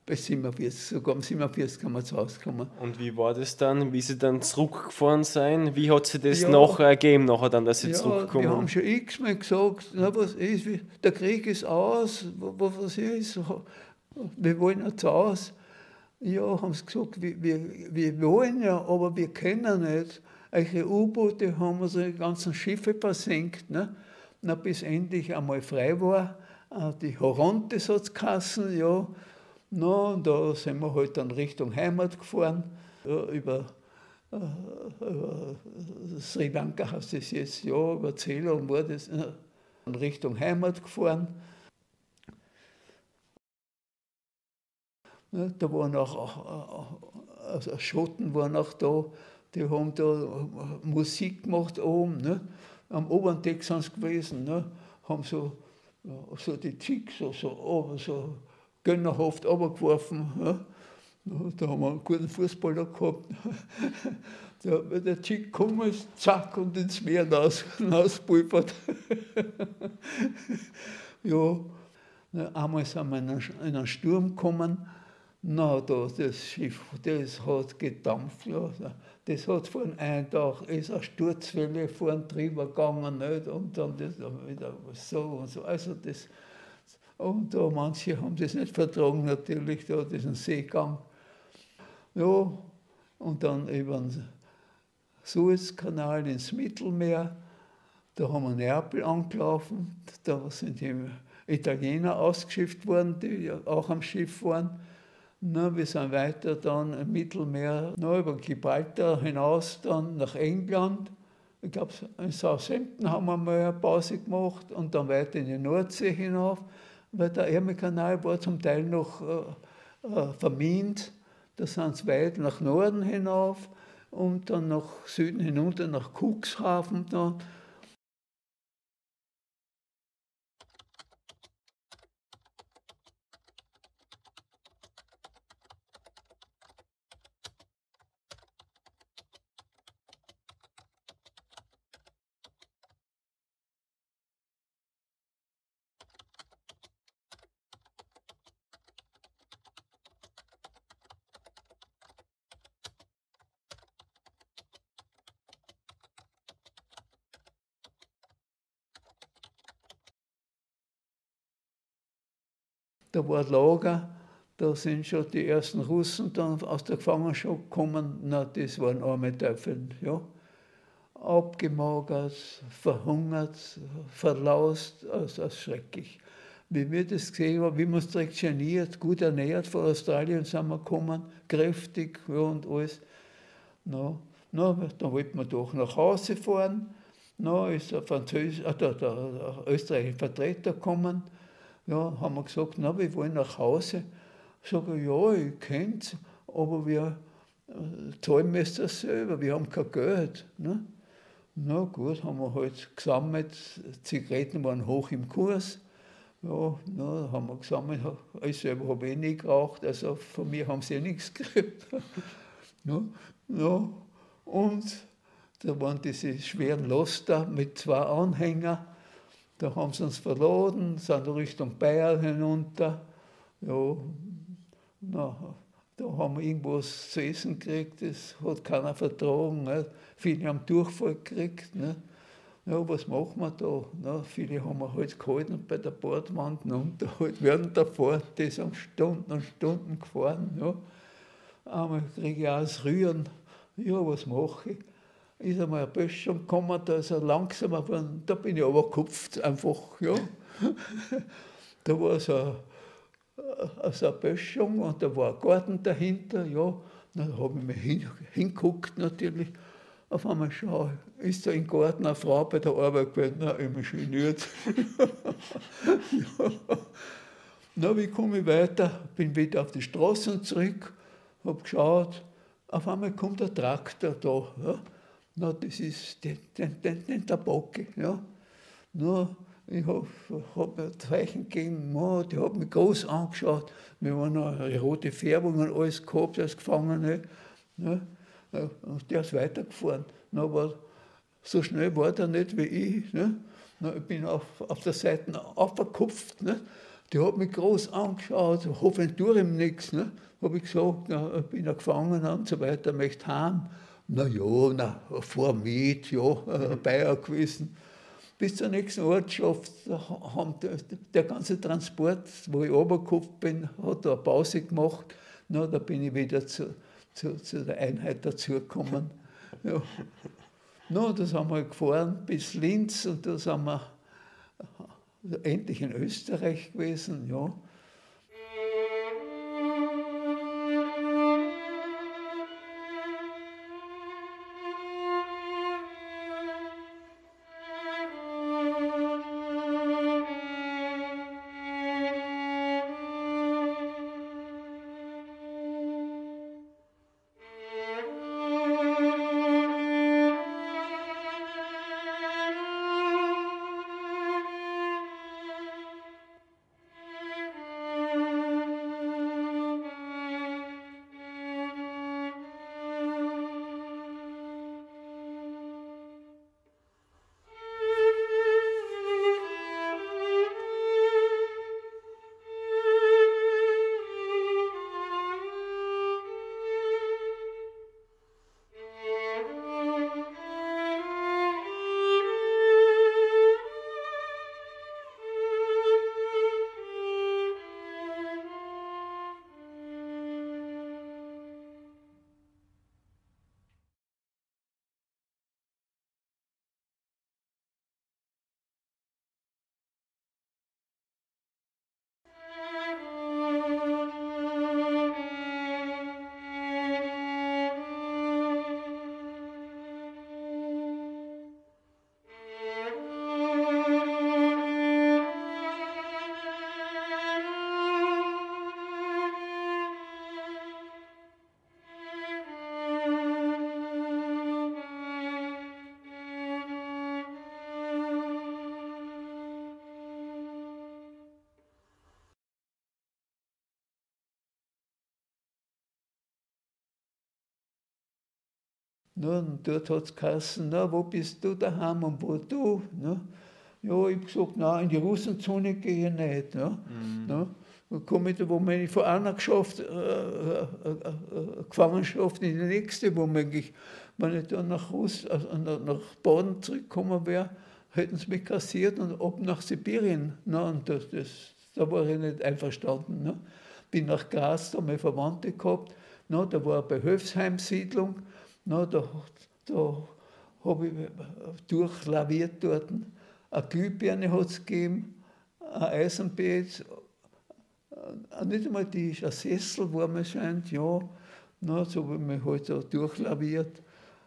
Bis 47, sogar um 47 kann man zu Hause kommen. Und wie war das dann, wie Sie dann zurückgefahren sind? Wie hat sich das nachher ergeben, nachher dass Sie zurückkommen? Wir haben schon x-mal gesagt, na, was ist, der Krieg ist aus, was ist, wir wollen ja zu Hause. Ja, haben sie gesagt, wir wollen ja, aber wir können nicht. Eure U-Boote haben unsere ganzen Schiffe versenkt, ne? Na, bis endlich einmal frei war. Die Horontes hat es geheißen, ja. Na, und da sind wir halt dann Richtung Heimat gefahren, über Sri Lanka heißt es jetzt, ja, über Ceylon war das, Richtung Heimat gefahren. Da waren auch, also Schotten waren auch da, die haben da Musik gemacht oben, ne? Am oberen Deck sind sie gewesen, ne? Haben so die Chicks so gönnerhaft runtergeworfen. Ja? Da haben wir einen guten Fußballer gehabt. Der Chick gekommen ist, zack, und ins Meer rauspulvert. Ja, einmal sind wir in einen Sturm gekommen. Na, das Schiff, das hat gedampft. Ja. Das hat von einem Tag, ist eine Sturzwelle vorn drüber gegangen, nicht? Und dann das wieder so und so. Also das, und da manche haben das nicht vertragen, natürlich, da diesen Seegang. Ja, und dann über den Suezkanal ins Mittelmeer, da haben wir Neapel angelaufen, da sind die Italiener ausgeschifft worden, die ja auch am Schiff waren. Na, wir sind weiter dann im Mittelmeer, über Gibraltar hinaus, dann nach England. Ich glaube, in Southampton haben wir mal eine Pause gemacht und dann weiter in die Nordsee hinauf, weil der Ärmelkanal war zum Teil noch vermint. Da sind sie weit nach Norden hinauf und dann nach Süden hinunter, nach Cuxhaven dann. Da war Lager, da sind schon die ersten Russen dann aus der Gefangenschaft gekommen. Na, das waren arme Teufel, ja. Abgemagert, verhungert, verlaust, also schrecklich. Wie wir das gesehen haben, wie wir es direkt geniert, gut ernährt, von Australien sind wir gekommen, kräftig, ja, und alles. Na, dann wollten wir doch nach Hause fahren. Na, ist der österreichische Vertreter gekommen. Ja, haben wir gesagt, na, wir wollen nach Hause. Sage ich, ja, ich kenn's, aber wir zahlen müsst das selber, wir haben kein Geld. Ne? Na gut, haben wir halt gesammelt, Zigaretten waren hoch im Kurs. Ja, na, haben wir gesammelt, ich selber habe eh nicht geraucht, also von mir haben sie nichts gekriegt. Ja, und da waren diese schweren Laster mit 2 Anhängern. Da haben sie uns verladen, sind Richtung Bayern hinunter. Ja, da haben wir irgendwas zu essen gekriegt, das hat keiner vertragen. Nicht? Viele haben Durchfall gekriegt. Nicht? Ja, was machen wir da? Na, viele haben wir halt gehalten bei der Bordwand und halt während der Fahrt, die sind Stunden und Stunden gefahren. Ja. Einmal kriege ich auch das Rühren. Ja, was mache ich? Ist einmal ein Böschung gekommen, da ist er langsamer geworden, da bin ich runtergekupft, einfach, ja. Da war so eine Böschung und da war ein Garten dahinter, ja. Dann habe ich mich hingeguckt natürlich. Auf einmal schaue ich, ist da im Garten eine Frau bei der Arbeit gewesen, na, immer geniert. Ja. Na, wie komme ich weiter? Bin wieder auf die Straßen zurück, habe geschaut, auf einmal kommt ein Traktor da. Ja. Na, das ist den Tabake. Ja. Na, ich hab mir Zeichen gegeben, na, die hat mich groß angeschaut. Wir haben noch eine rote Färbung und alles gehabt als Gefangene. Ja. Und der ist weitergefahren. Na, aber so schnell war der nicht wie ich. Ne? Na, ich bin auf der Seite aufgekupft. Ne? Die hat mich groß angeschaut, hoffentlich tue ihm nichts. Ne? Habe ich gesagt, na, ich bin ja gefangen und so weiter, möchte heim. Na ja, vor mit, ja, Bayer gewesen. Bis zur nächsten Ortschaft haben der ganze Transport, wo ich runtergekupft bin, hat da eine Pause gemacht. Na, da bin ich wieder zu der Einheit dazugekommen. Ja. Na, da sind wir gefahren bis Linz und da sind wir endlich in Österreich gewesen. Ja. Na, und dort hat es geheißen, na, wo bist du daheim und wo du? Ne? Ja, ich habe gesagt, nein, in die Russenzone gehe ich nicht. Ne? Ne? Dann komme ich da womöglich von einer Gefangenschaft in die nächste, womöglich. Wenn ich dann nach Baden zurückgekommen wäre, hätten sie mich kassiert und ab nach Sibirien. Ne? Und da war ich nicht einverstanden. Ne? Bin nach Graz, da meine Verwandte gehabt. Ne? Da war eine Behöfsheimsiedlung. Na, da habe ich durchlaviert dort. Eine Glühbirne hat es gegeben, ein Eisenbett, nicht einmal ein Sessel war mir scheint, ja. Na, so habe ich mich halt da durchlaviert.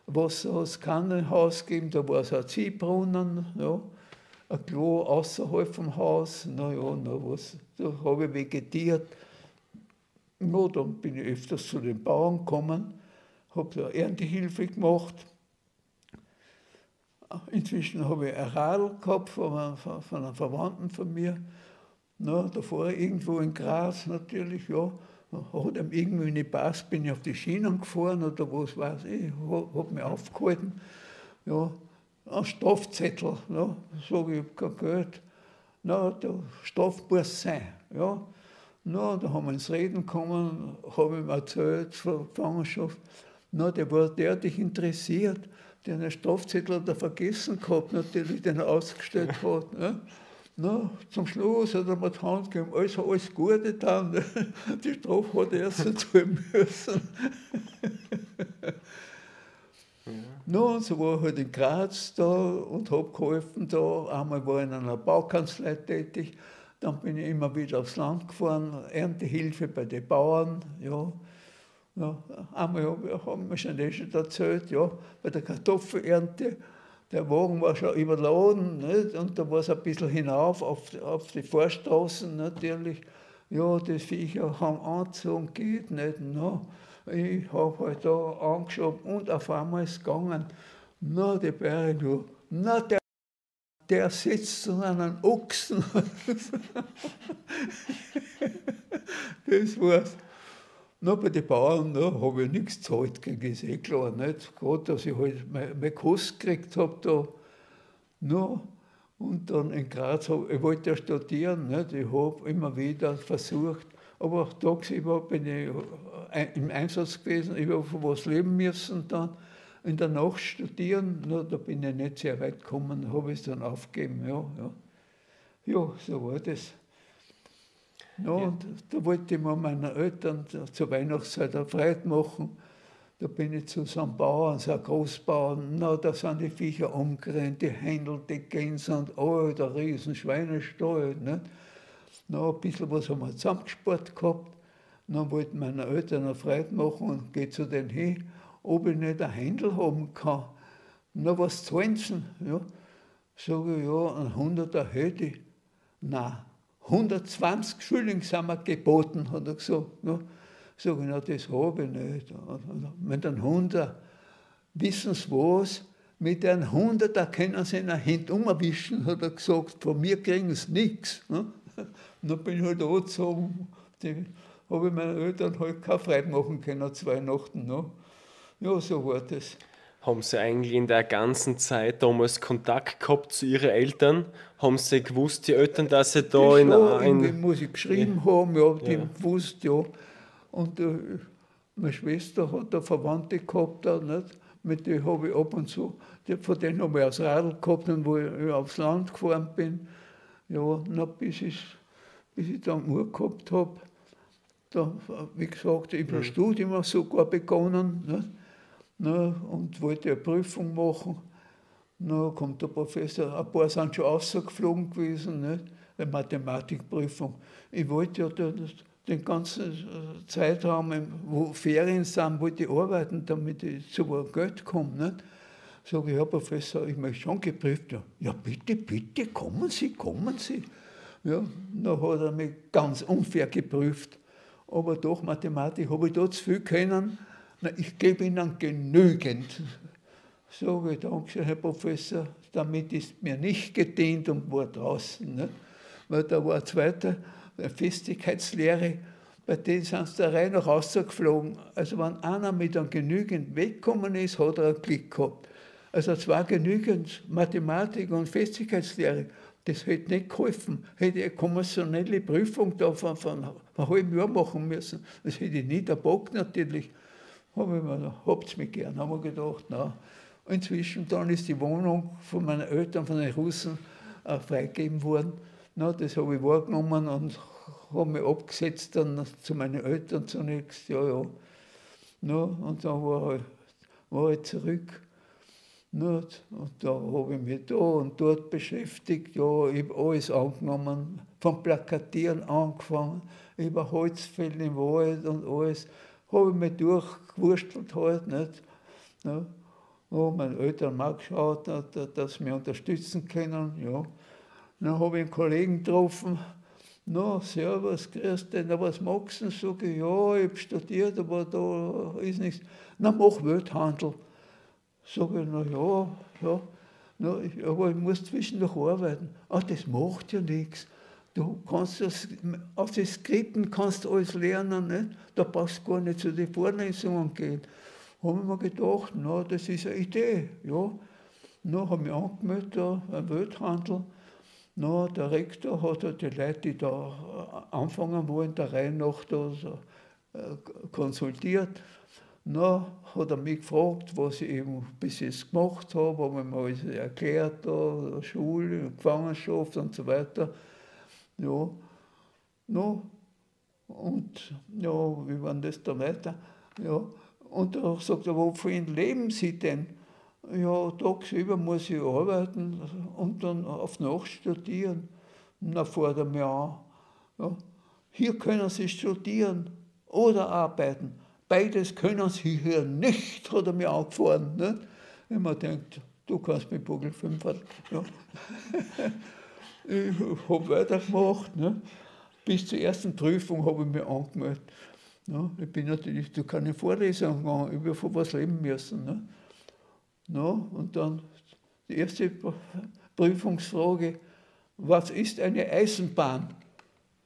Wasser hat es kein Haus gegeben, da war so ein Ziehbrunnen, ja. Ein Klo außerhalb vom Haus, na ja, da habe ich vegetiert. Na, dann bin ich öfters zu den Bauern gekommen. Habe da Erntehilfe gemacht. Inzwischen habe ich ein Radl gehabt von einem Verwandten von mir. Na, da fahre ich irgendwo in Graz natürlich, ja. Hat ihm irgendwie nicht gepasst, bin ich auf die Schienen gefahren oder was weiß ich, habe mich aufgehalten. Ja, ein Strafzettel, ja, sage ich, ich habe kein Geld. Na, der Straf muss sein. Ja. Na, da haben wir ins Reden gekommen, habe ihm erzählt von Gefangenschaft. Na, der war derartig interessiert, der einen Strafzettel hat er vergessen gehabt, natürlich, den er ausgestellt hat. Ne? Na, zum Schluss hat er mir die Hand gegeben, alles Gute getan. Die Strafe hat er erst zahlen müssen. Na, und so war ich halt in Graz da und habe geholfen da. Einmal war ich in einer Baukanzlei tätig, dann bin ich immer wieder aufs Land gefahren, Erntehilfe bei den Bauern, ja. Ja, einmal haben wir schon erzählt, ja, bei der Kartoffelernte, der Wagen war schon überladen, nicht? Und da war es ein bisschen hinauf auf die Vorstraßen natürlich. Ja, die Viecher haben angezogen, geht nicht. No. Ich habe halt da angeschoben und auf einmal ist es gegangen. Na, die Bärin, du, na, der sitzt an einem Ochsen. Das war's. Na, bei den Bauern habe ich nichts gezahlt, ist eh klar. Nicht? Gerade, dass ich halt meine Kost gekriegt habe da. Na, und dann in Graz, ich wollte ja studieren, nicht? Ich habe immer wieder versucht, aber auch tagsüber bin ich im Einsatz gewesen, ich habe von was leben müssen dann. In der Nacht studieren, na, da bin ich nicht sehr weit gekommen, habe ich es dann aufgegeben. Ja, so war das. Ja, und da wollte ich mir meinen Eltern zur Weihnachtszeit eine Freude machen. Da bin ich zu so einem Bauern, so einem Großbauern, na, da sind die Viecher umgerannt, die Händel, die Gänse und der riesen Schweinestall. Nicht? Na, ein bisschen was haben wir zusammengespart gehabt. Dann wollten meine Eltern eine Freude machen und gehe zu denen hin, ob ich nicht einen Händel haben kann. Na, was zahlen sie? Ja, sage ich, ja, ein 100er hätte ich. Nein, 120 Schilling sind mir geboten, hat er gesagt. Ja. Sag ich, na, das habe ich nicht. Mit einem 100, wissen Sie was? Mit einem 100 können Sie in der Hand umwischen, hat er gesagt. Von mir kriegen Sie nichts. Ne? Dann bin ich halt angezogen. Habe ich meinen Eltern halt keine Freude machen können, 2 Weihnachten. Ne? Ja, so war das. Haben Sie eigentlich in der ganzen Zeit damals Kontakt gehabt zu Ihren Eltern? Haben Sie gewusst, die Eltern, dass Sie da Das in schon, irgendwie ein... muss ich geschrieben haben, ja, die Ja. gewusst, ja. Und meine Schwester hat da Verwandte gehabt, da, nicht? Mit denen habe ich ab und zu, von denen habe ich aufs Radl gehabt, und wo ich aufs Land gefahren bin. Ja, na, bis ich dann Uhr gehabt habe, da, wie gesagt, ich habe ein Studium sogar begonnen, nicht? Na, und wollte eine Prüfung machen. Na, kommt der Professor, ein paar sind schon rausgeflogen gewesen, nicht? Eine Mathematikprüfung. Ich wollte ja den ganzen Zeitraum, wo Ferien sind, wollte ich arbeiten, damit ich zu Geld komme. Nicht? Sage ich, Herr Professor, ich möchte schon geprüft werden. Ja, bitte, bitte, kommen Sie, kommen Sie. Ja, dann hat er mich ganz unfair geprüft. Aber doch, Mathematik habe ich da zu viel können. Na, ich gebe Ihnen genügend. Sage ich, danke, Herr Professor, damit ist mir nicht gedient und war draußen. Ne? Weil da war ein zweiter, eine Festigkeitslehre, bei denen sind sie da rein noch rausgeflogen. Also wenn einer mit einem genügend weggekommen ist, hat er Glück gehabt. Also es war genügend Mathematik und Festigkeitslehre. Das hätte nicht geholfen. Hätte ich eine kommissionelle Prüfung da von einem halben Jahr machen müssen. Das hätte ich nicht erbockt natürlich. Habe ich mir, habt's mich gern, haben wir gedacht, na. Inzwischen dann ist die Wohnung von meinen Eltern, von den Russen, freigegeben worden. Na, das habe ich wahrgenommen und habe mich abgesetzt dann zu meinen Eltern zunächst. Ja. Na, und dann war ich zurück. Na, und da habe ich mich da und dort beschäftigt. Ja, ich habe alles angenommen, vom Plakatieren angefangen, über Holzfällen im Wald und alles. Habe ich mich durchgewurstelt halt, nicht? Ja. Oh, meine Eltern haben auch geschaut, dass sie mich unterstützen können. Ja. Dann habe ich einen Kollegen getroffen. Na, servus, grüß dich, na, was magst du? Sage ich, ja, ich habe studiert, aber da ist nichts. Na, mach Welthandel. Sage ich, na ja. Na, aber ich muss zwischendurch arbeiten. Ach, das macht ja nichts. Du kannst auf die Skripten kannst du alles lernen, nicht? Da brauchst du gar nicht zu den Vorlesungen gehen. Habe ich mir gedacht, na, das ist eine Idee. Ja. Na, habe mich angemeldet, da, ein Welthandel. Na, der Rektor hat halt die Leute, die da anfangen wollen, der Reihe nach da so, konsultiert. Na, hat er mich gefragt, was ich eben bis jetzt gemacht habe, habe ich mir alles erklärt, da, Schule, Gefangenschaft und so weiter. Ja, no, und ja, wie war das da weiter? Ja, und da sagt er, wovon leben Sie denn? Ja, tagsüber muss ich arbeiten und dann auf Nacht studieren. Na, fährt er mir an. Ja, hier können Sie studieren oder arbeiten. Beides können Sie hier nicht, hat er mir angefahren. Ne? Ich mir gedacht, du kannst mit Buckel 5. Ja. Ich habe weitergemacht. Ne? Bis zur ersten Prüfung habe ich mich angemeldet. Ja, ich bin natürlich zu keiner Vorlesung gegangen, ich habe von was leben müssen. Ne? Ja, und dann die erste Prüfungsfrage, was ist eine Eisenbahn?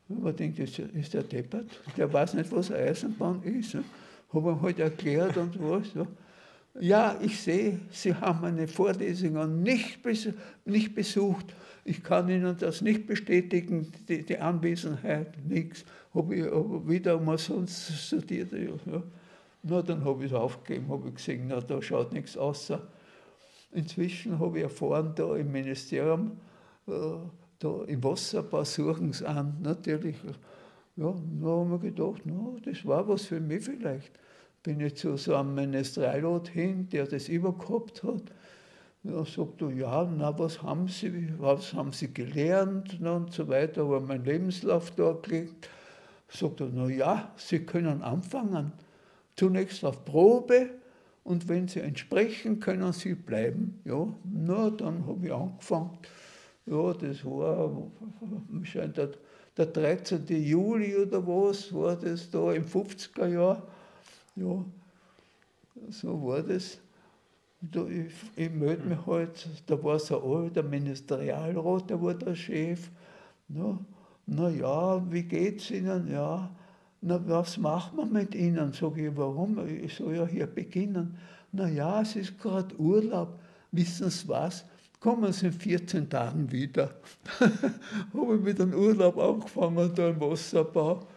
Ich denke, ist der deppert? Der weiß nicht, was eine Eisenbahn ist. Habe ihm halt erklärt und was. Ja, ich sehe, Sie haben meine Vorlesungen nicht besucht. Ich kann Ihnen das nicht bestätigen, die Anwesenheit, nichts. Habe ich aber wieder umsonst studiert. Ja. Na, dann habe ich es aufgegeben, habe ich gesehen, na, da schaut nichts aus. Inzwischen habe ich erfahren, da im Ministerium, da im Wasserbau suchen sie an, natürlich. Ja, da haben wir gedacht, na, das war was für mich vielleicht. Bin ich zu so einem Ministerialrat hin, der das übergehabt hat. Ja, sagt er, ja, na, was haben Sie gelernt, na, und so weiter, habe meinen Lebenslauf dargelegt. Sagt er, na ja, Sie können anfangen. Zunächst auf Probe und wenn Sie entsprechen, können Sie bleiben. Ja, na, dann habe ich angefangen. Ja, das war, scheint der 13. Juli oder was, war das da im 50er Jahr. Ja, so war das. Ich melde mich halt, da war so ein alter Ministerialrat, der war der Chef. Na ja, wie geht's Ihnen? Ja, na, was machen wir mit Ihnen? Sage ich, warum? Ich soll ja hier beginnen. Na ja, es ist gerade Urlaub. Wissen Sie was? Kommen Sie in 14 Tagen wieder. Habe ich mit dem Urlaub angefangen, da im Wasserbau.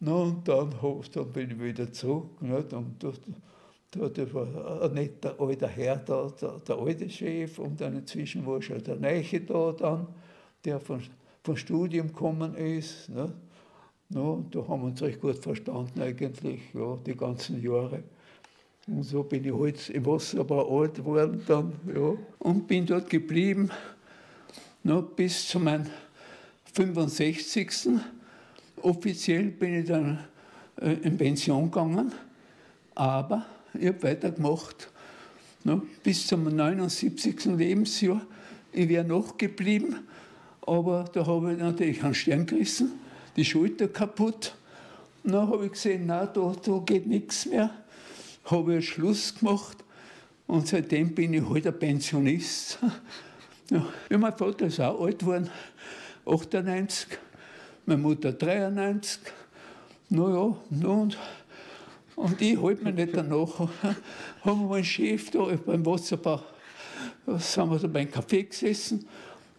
Na, und dann bin ich wieder zurück. Nicht? Und da war ein netter alter Herr, der alte Chef, und dann inzwischen war schon der Neue da, der vom Studium gekommen ist. Nicht? No, da haben wir uns recht gut verstanden eigentlich, ja, die ganzen Jahre. Und so bin ich halt im Wasserbau alt geworden dann, ja. Und bin dort geblieben, no, bis zu meinem 65. Offiziell bin ich dann in Pension gegangen, aber ich habe weitergemacht, no, bis zum 79. Lebensjahr. Ich wäre noch geblieben, aber da habe ich natürlich einen Stern gerissen. Die Schulter kaputt. Dann habe ich gesehen, nein, da geht nichts mehr. Habe ich Schluss gemacht und seitdem bin ich halt ein Pensionist. Ja, mein Vater ist auch alt geworden, 98, meine Mutter 93. Naja, und ich halte mich nicht danach. Haben wir einen Chef da beim Wasserbau, sind wir da beim Café gesessen.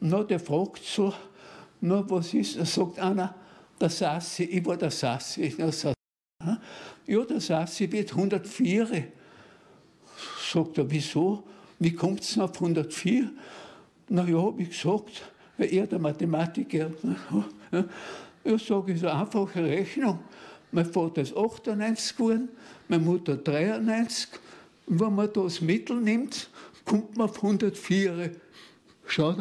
Na, der fragt so, na, was ist? Da sagt einer, der Sassi, ich war der Sassi. Ja, der Sassi wird 104. Sagt er, wieso? Wie kommt es auf 104? Na ja, wie gesagt, weil er der Mathematiker. Ja, sage ich, so eine einfache Rechnung. Mein Vater ist 98 geworden, meine Mutter 93. Und wenn man das Mittel nimmt, kommt man auf 104. Schau,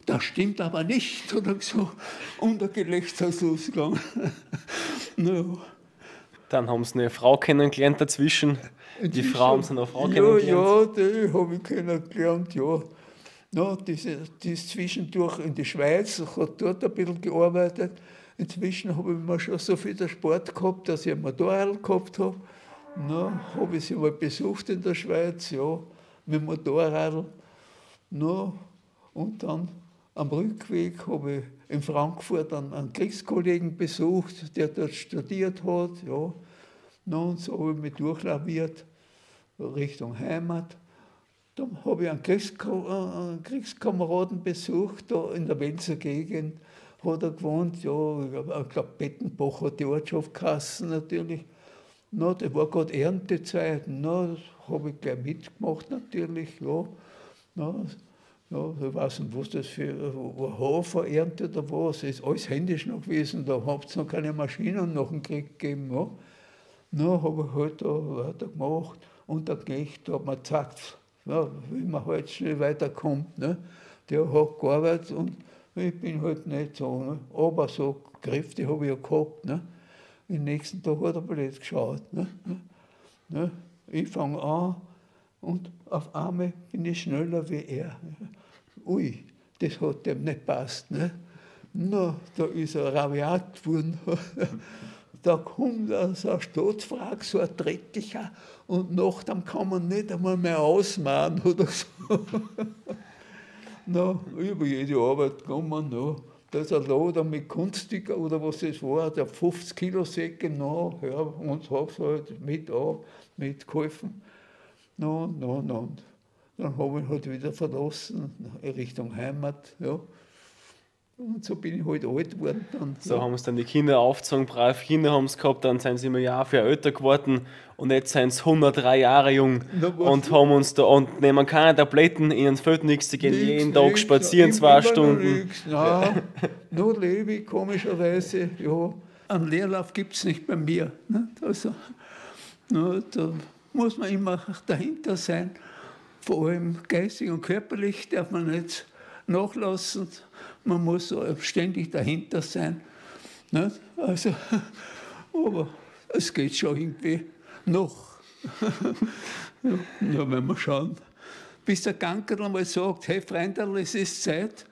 das stimmt aber nicht, oder so. Und der Gelächter ist losgegangen. No. Dann haben sie eine Frau kennengelernt dazwischen. Die Frau haben sie eine Frau kennengelernt. Ja, die habe ich kennengelernt, ja. No, die ist zwischendurch in die Schweiz, hat dort ein bisschen gearbeitet. Inzwischen habe ich mir schon so viel der Sport gehabt, dass ich ein Motorrad gehabt habe. No, habe ich sie mal besucht in der Schweiz, ja, mit dem Motorrad. No, und dann am Rückweg habe ich in Frankfurt einen Kriegskollegen besucht, der dort studiert hat. Ja. No, und so habe ich mich durchlaviert Richtung Heimat. Dann habe ich einen Kriegskameraden besucht, da in der Welser Gegend hat er gewohnt. Ja, ich glaube, Bettenbach hat die Ortschaft geheißen natürlich. No, das war gerade Erntezeit. No, das habe ich gleich mitgemacht natürlich. Ja. No, ja, ich weiß nicht, was das für ein Hafer erntet oder was. Es ist alles händisch noch gewesen, da habt ihr noch keine Maschinen nach dem Krieg gegeben. Ja. Na, habe ich halt da weitergemacht und der Knecht hat mir gesagt, ja, wie man halt schnell weiterkommt. Ne. Der hat gearbeitet und ich bin halt nicht so. Ne. Aber so Kräfte habe ich ja gehabt. Ne. Den nächsten Tag hat er blöd geschaut. Ne. Ne. Ich fange an. Und auf einmal bin ich schneller wie er. Ui, das hat dem nicht gepasst. Ne? Na, da ist er rabiat geworden. Da kommt so eine Staatsfrage, so ein Dreckiger, und nachdem kann man nicht einmal mehr ausmachen oder so. Na, über jede Arbeit gekommen. Na. Da ist ein Lader mit Kunststücken oder was das war, der 50 Kilo Säcke, ja, und hab's halt mitgeholfen. Und dann habe ich halt wieder verlassen, in Richtung Heimat, ja. Und so bin ich halt alt geworden dann. So ja. haben es dann die Kinder aufgezogen, brave Kinder haben es gehabt, dann sind sie immer Jahr für älter geworden und jetzt sind sie 103 Jahre jung und haben uns da und nehmen keine Tabletten, ihnen fehlt nichts, sie gehen jeden Tag spazieren, 2 Stunden. Nein, nur lebe ich komischerweise, ja. Einen Leerlauf gibt es nicht bei mir. Nicht? Also, da muss man immer dahinter sein. Vor allem geistig und körperlich darf man nicht nachlassen. Man muss ständig dahinter sein. Nicht? Also, aber es geht schon irgendwie noch. Ja, wenn wir schauen. Bis der Ganker einmal sagt, hey Freunderl, es ist Zeit.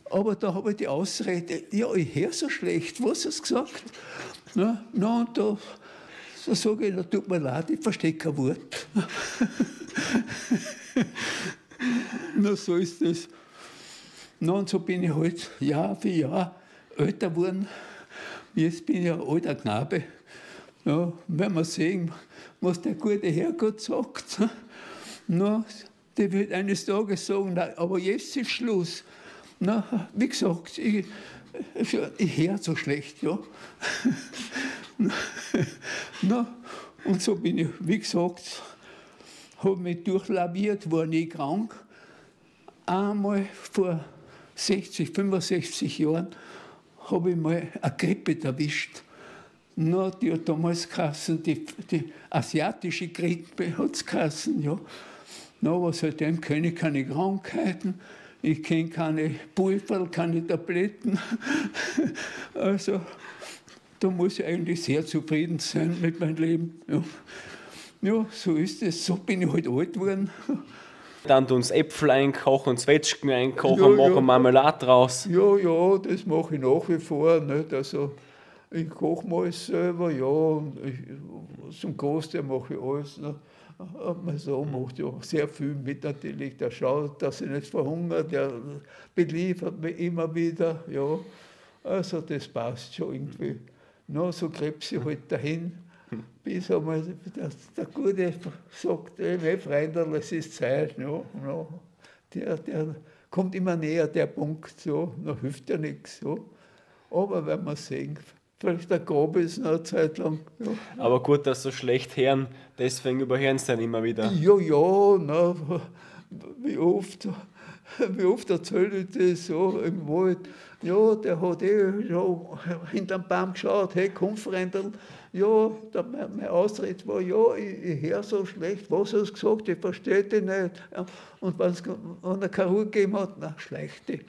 Aber da habe ich die Ausrede, ja, ich höre so schlecht, was hast du gesagt? Und da sage ich, tut mir leid, ich verstehe kein Wort. Na, so ist es. Und so bin ich halt Jahr für Jahr älter geworden. Jetzt bin ich ein alter Knabe. Ja, wenn wir sehen, was der gute Herrgott sagt, der wird eines Tages sagen, nein, aber jetzt ist Schluss. Wie gesagt, ich höre so schlecht. Ja. Und so bin ich, wie gesagt, habe mich durchlaviert, war nie krank. Einmal vor 60, 65 Jahren habe ich mal eine Grippe erwischt. Die hat damals geheißen, die asiatische Grippe hat es geheißen, ja. Aber seitdem kenne ich keine Krankheiten, ich kenne keine Pulver, keine Tabletten. Also da muss ich eigentlich sehr zufrieden sein mit meinem Leben. Ja, so ist es, so bin ich halt alt geworden. Dann tun uns Äpfel einkochen, Zwetschgen einkochen, machen Marmelade draus. Ja, das mache ich nach wie vor. Nicht? Also, ich koche mal alles selber, ja, und zum Großteil mache ich alles. Ne? Mein Sohn macht ja sehr viel mit natürlich, der schaut, dass ich nicht verhungere, der beliefert mich immer wieder, ja. Also das passt schon irgendwie. So krebs ich halt dahin, bis einmal der Gute sagt, hey Freunderl, es ist Zeit. Ja. Der kommt immer näher, der Punkt, so, hilft ja nichts. So. Aber wenn wir sehen, vielleicht der Grab ist noch eine Zeit lang. Ja. Aber gut, dass so schlecht hören, deswegen überhören sie dann immer wieder. Ja, wie oft erzähle ich das so im Wald. Ja, der hat schon hinterm Baum geschaut, hey, komm, Freundl. Ja, meine Ausrede war, ja, ich höre so schlecht, was hast du gesagt, ich verstehe dich nicht. Ja, und wenn er keine Ruhe gegeben hat, na, schleicht dich.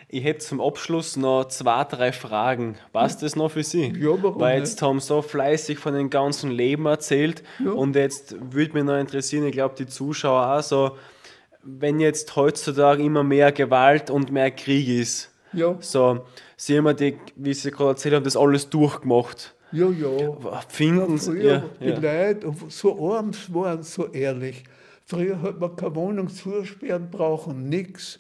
Ich hätte zum Abschluss noch 2, 3 Fragen. Passt das noch für Sie? Ja, warum Weil jetzt haben Sie so fleißig von dem ganzen Leben erzählt. Ja. Und jetzt würde mich noch interessieren, ich glaube die Zuschauer auch so, wenn jetzt heutzutage immer mehr Gewalt und mehr Krieg ist. Ja. So, Sie haben ja wie Sie gerade erzählt haben, das alles durchgemacht. Ja. Finden Sie, die Leute, so arm waren, so ehrlich. Früher hat man keine Wohnung zusperren brauchen, nichts.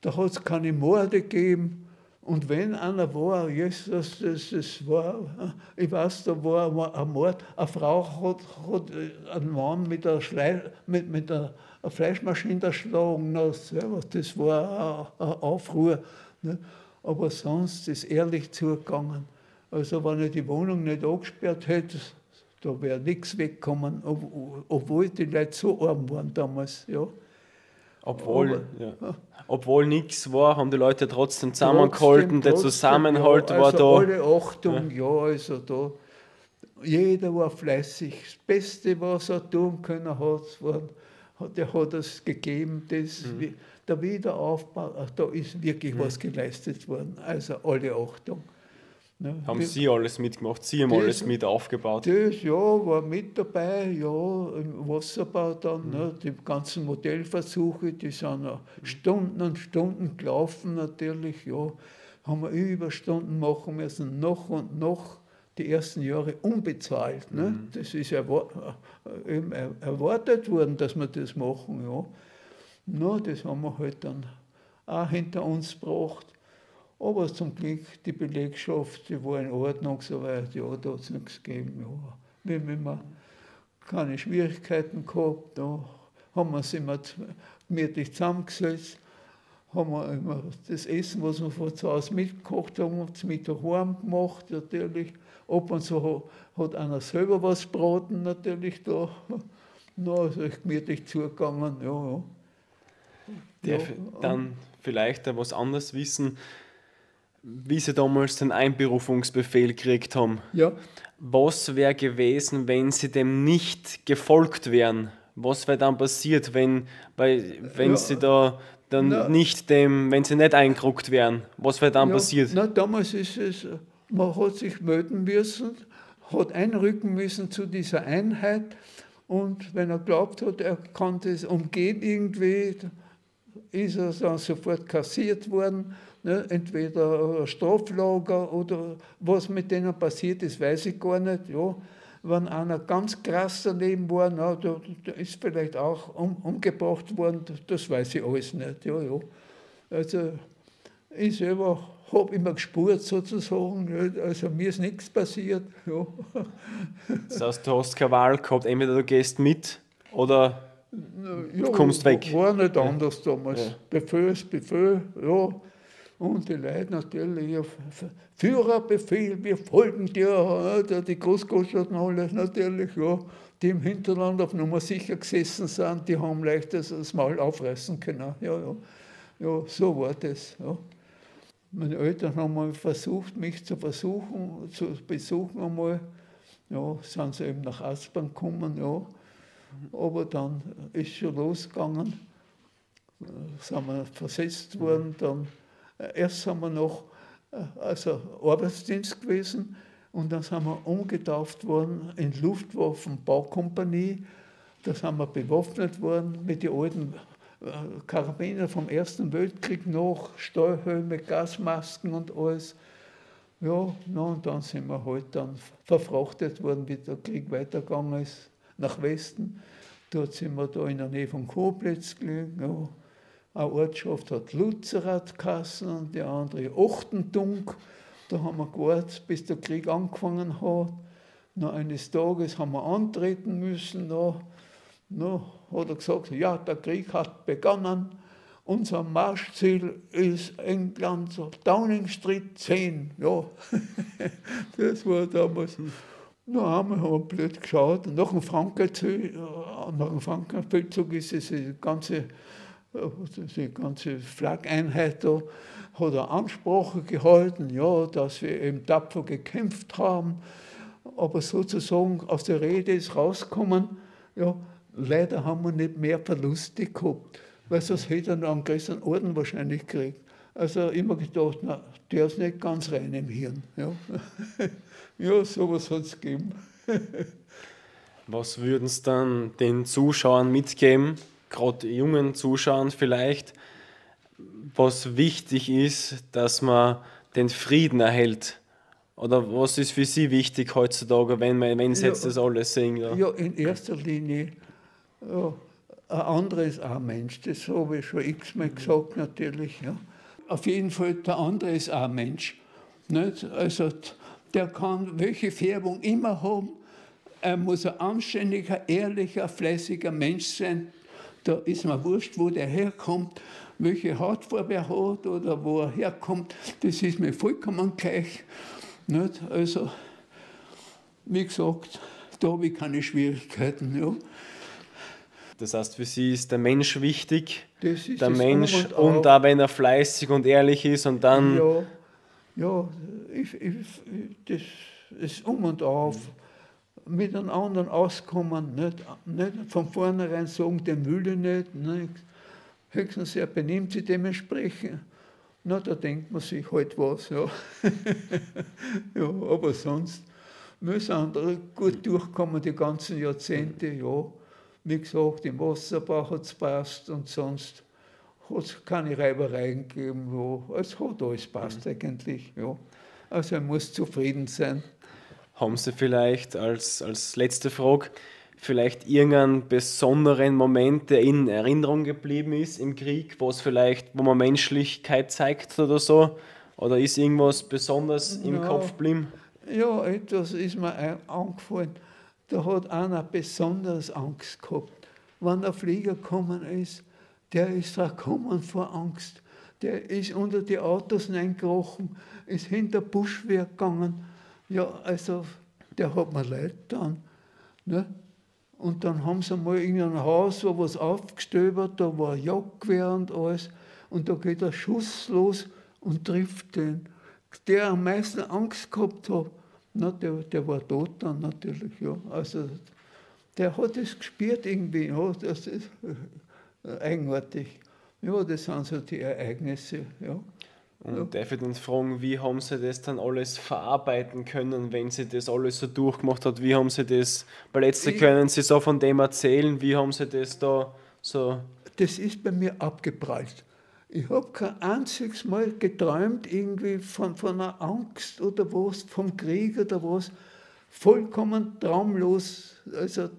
Da hat es keine Morde gegeben. Und wenn einer war, Jesus, das war, ich weiß, da war ein Mord, eine Frau hat einen Mann mit einer Fleischmaschine erschlagen. Das war ein Aufruhr. Ne? Aber sonst ist ehrlich zugegangen. Also wenn ich die Wohnung nicht angesperrt hätte, da wäre nichts weggekommen, obwohl die Leute so arm waren damals. Ja. Obwohl nichts war, haben die Leute trotzdem zusammengehalten, der Zusammenhalt war da. Alle Achtung, also da. Jeder war fleißig. Das Beste, was er tun können hat, der hat es gegeben. Der Wiederaufbau, da ist wirklich was geleistet worden. Also alle Achtung. Ne? Haben Sie alles mitgemacht? Sie haben alles mit aufgebaut? Das, ja, war mit dabei, ja, im Wasserbau dann, ne, die ganzen Modellversuche, die sind Stunden und Stunden gelaufen natürlich, ja, haben wir Überstunden machen müssen, noch und noch, die ersten Jahre unbezahlt, ne, das ist eben erwartet worden, dass wir das machen, ja. Das haben wir halt dann auch hinter uns gebracht. Aber zum Glück, die Belegschaft, die war in Ordnung soweit, ja, da hat es nichts gegeben. Ja. Wenn wir keine Schwierigkeiten gehabt, da haben wir uns immer gemütlich zusammengesetzt, haben wir immer das Essen, was wir von zu Hause mitgekocht haben, zum Mittag heim gemacht, natürlich. Ab und zu hat einer selber was gebraten, natürlich da. Na, ist recht gemütlich zugegangen, ja. Darf ich dann vielleicht auch was anderes wissen, wie Sie damals den Einberufungsbefehl gekriegt haben? Ja. Was wäre gewesen, wenn Sie dem nicht gefolgt wären? Was wäre dann passiert, wenn Sie da dann nicht dem, wenn Sie nicht eingerückt wären? Was wäre dann passiert? Na, damals ist es, man hat sich melden müssen, hat einrücken müssen zu dieser Einheit und wenn er glaubt hat, er kann das umgehen irgendwie, ist er dann sofort kassiert worden. Ne? Entweder ein Straflager oder was mit denen passiert ist, weiß ich gar nicht. Ja. Wenn einer ganz krass daneben war, na, da ist vielleicht auch umgebracht worden, das weiß ich alles nicht. Ja. Also ich selber habe immer gespurt sozusagen, also mir ist nichts passiert. Ja. Das heißt, du hast keine Wahl gehabt, entweder du gehst mit oder du kommst weg. War nicht anders damals. Ja. Befehl ist Befehl, ja. Und die Leute natürlich, ja, Führerbefehl, wir folgen dir, die Großgroßstadt und alles natürlich, ja, die im Hinterland auf Nummer sicher gesessen sind, die haben leicht das Maul aufreißen können. Ja, so war das. Ja. Meine Eltern haben mal versucht, mich zu besuchen einmal. Ja, sind sie eben nach Aspern gekommen, ja. Aber dann ist schon losgegangen, sind wir versetzt worden, dann erst sind wir noch Arbeitsdienst gewesen und dann sind wir umgetauft worden in Luftwaffenbaukompanie. Da sind wir bewaffnet worden mit den alten Karabiner vom Ersten Weltkrieg noch, Stahlhelme, Gasmasken und alles. Ja, und dann sind wir halt dann verfrachtet worden, wie der Krieg weitergegangen ist, nach Westen. Dort sind wir da in der Nähe von Koblenz gelegen. Ja. Eine Ortschaft hat Luzerath geheißen und die andere Ochtentung. Da haben wir gewartet, bis der Krieg angefangen hat. Noch eines Tages haben wir antreten müssen. Da hat er gesagt, ja, der Krieg hat begonnen. Unser Marschziel ist England, Downing Street 10. Ja, das war damals. Na, wir haben blöd geschaut. Nach dem Frankenfeldzug ist es die ganze Flak-Einheit da, hat eine Ansprache gehalten, ja, dass wir eben tapfer gekämpft haben. Aber sozusagen aus der Rede ist rausgekommen, ja, leider haben wir nicht mehr Verluste gehabt, weil sonst hätte er noch einen größeren Orden wahrscheinlich gekriegt. Also immer gedacht, na, der ist nicht ganz rein im Hirn. Ja, ja, sowas hat es gegeben. Was würden Sie dann den Zuschauern mitgeben, gerade jungen Zuschauern vielleicht, was wichtig ist, dass man den Frieden erhält? Oder was ist für Sie wichtig heutzutage, wenn Sie jetzt das alles sehen? Ja, in erster Linie, ja, ein anderer ist auch ein Mensch, das habe ich schon x-mal gesagt natürlich. Ja. Auf jeden Fall, der andere ist auch ein Mensch. Nicht? Also der kann welche Färbung immer haben, er muss ein anständiger, ehrlicher, fleißiger Mensch sein. Da ist mir wurscht, wo der herkommt, welche Hautfarbe er hat oder wo er herkommt, das ist mir vollkommen gleich. Nicht? Also, wie gesagt, da habe ich keine Schwierigkeiten. Ja. Das heißt, für Sie ist der Mensch wichtig, das ist der Mensch, und auch wenn er fleißig und ehrlich ist und dann... Ja, das ist und auf. Mit einem anderen auskommen, nicht von vornherein sagen, den will ich nicht. Höchstens er benimmt sich dementsprechend. Na, da denkt man sich halt was. Ja. Ja, aber sonst müssen andere gut durchkommen die ganzen Jahrzehnte. Ja. Wie gesagt, im Wasserbau hat es passt und sonst hat es keine Reibereien gegeben. Ja. Es hat alles passt eigentlich. Ja. Also er muss zufrieden sein. Haben Sie vielleicht als letzte Frage vielleicht irgendeinen besonderen Moment, der in Erinnerung geblieben ist im Krieg, wo man Menschlichkeit zeigt oder so? Oder ist irgendwas besonders im Kopf geblieben? Ja, etwas ist mir eingefallen. Da hat einer besonders Angst gehabt. Wenn der Flieger gekommen ist, der ist da gekommen vor Angst. Der ist unter die Autos hineingekrochen, ist hinter Buschwerk gegangen. Ja, also, der hat mir leid getan. Ne? Und dann haben sie mal in einem Haus so was aufgestöbert, da war ein Jagdgewehr und alles. Und da geht ein Schuss los und trifft den. Der am meisten Angst gehabt hat, na, der war tot dann natürlich. Ja. Also, der hat es gespürt irgendwie. Ja, das ist eigenartig. Ja, das sind so die Ereignisse. Ja. Und darf ich dann fragen, wie haben Sie das dann alles verarbeiten können, wenn Sie das alles so durchgemacht hat? Wie haben Sie das, weil jetzt können Sie so von dem erzählen, wie haben Sie das da so... Das ist bei mir abgeprallt. Ich habe kein einziges Mal geträumt irgendwie von einer Angst oder was, vom Krieg oder was. Vollkommen traumlos. Also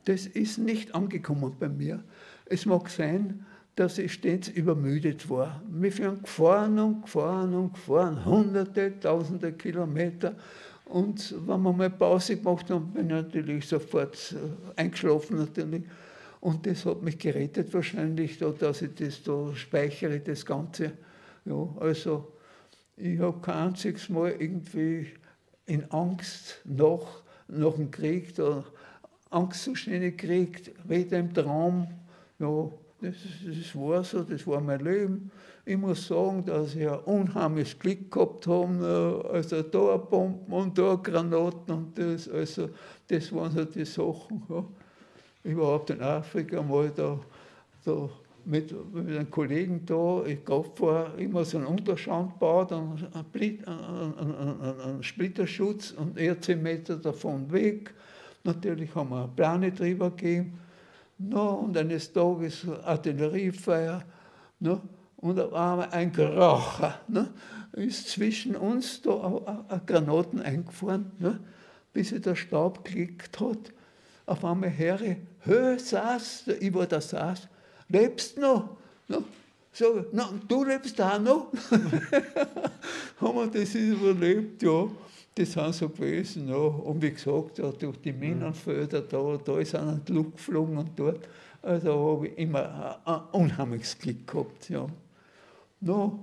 das ist nicht angekommen bei mir. Es mag sein, dass ich stets übermüdet war. Wir sind gefahren und gefahren und gefahren, hunderte, tausende Kilometer. Und wenn wir mal Pause gemacht haben, bin ich natürlich sofort eingeschlafen natürlich. Und das hat mich gerettet wahrscheinlich, dass ich das da speichere, das Ganze. Ja, also ich habe kein einziges Mal irgendwie in Angst nach dem Krieg, da Angstzustände gekriegt, weder im Traum. Ja, das war so, das war mein Leben. Ich muss sagen, dass ich ein unheimliches Glück gehabt habe, also da Bomben und da Granaten und das, also das waren so die Sachen. Ja. Überhaupt in Afrika mal da mit einem Kollegen da, ich war immer so einen Unterstand gebaut, einen Splitterschutz und er 10 Meter davon weg. Natürlich haben wir Plane drüber gegeben. No, und eines Tages Artilleriefeuer. No, und auf einmal ein Kracher. No, ist zwischen uns da ein Granaten eingefahren, no, bis sich der Staub gelegt hat. Auf einmal höre ich, Saß, ich war der Saß, lebst du noch? No, so, no, du lebst auch noch? Haben wir das überlebt, ja. Das sind so gewesen, ja. Und wie gesagt, ja, durch die Minenfelder, da ist einer in die Luft geflogen und dort. Also habe ich immer ein unheimliches Glück gehabt. Ja. No,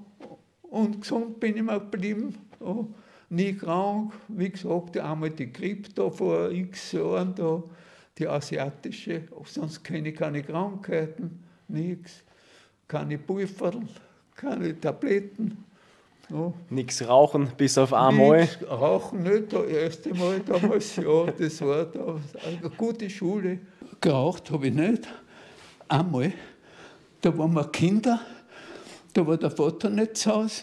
und gesund bin ich immer geblieben. Ja. Nie krank. Wie gesagt, einmal die Grippe da vor x Jahren, da, die asiatische. Sonst kenne ich keine Krankheiten, nichts. Keine Pulverl, keine Tabletten. Ja. Nichts rauchen, bis auf einmal. Nichts rauchen nicht, das erste Mal damals, ja, das war da eine gute Schule. Geraucht habe ich nicht. Einmal, da waren wir Kinder, da war der Vater nicht zu Hause.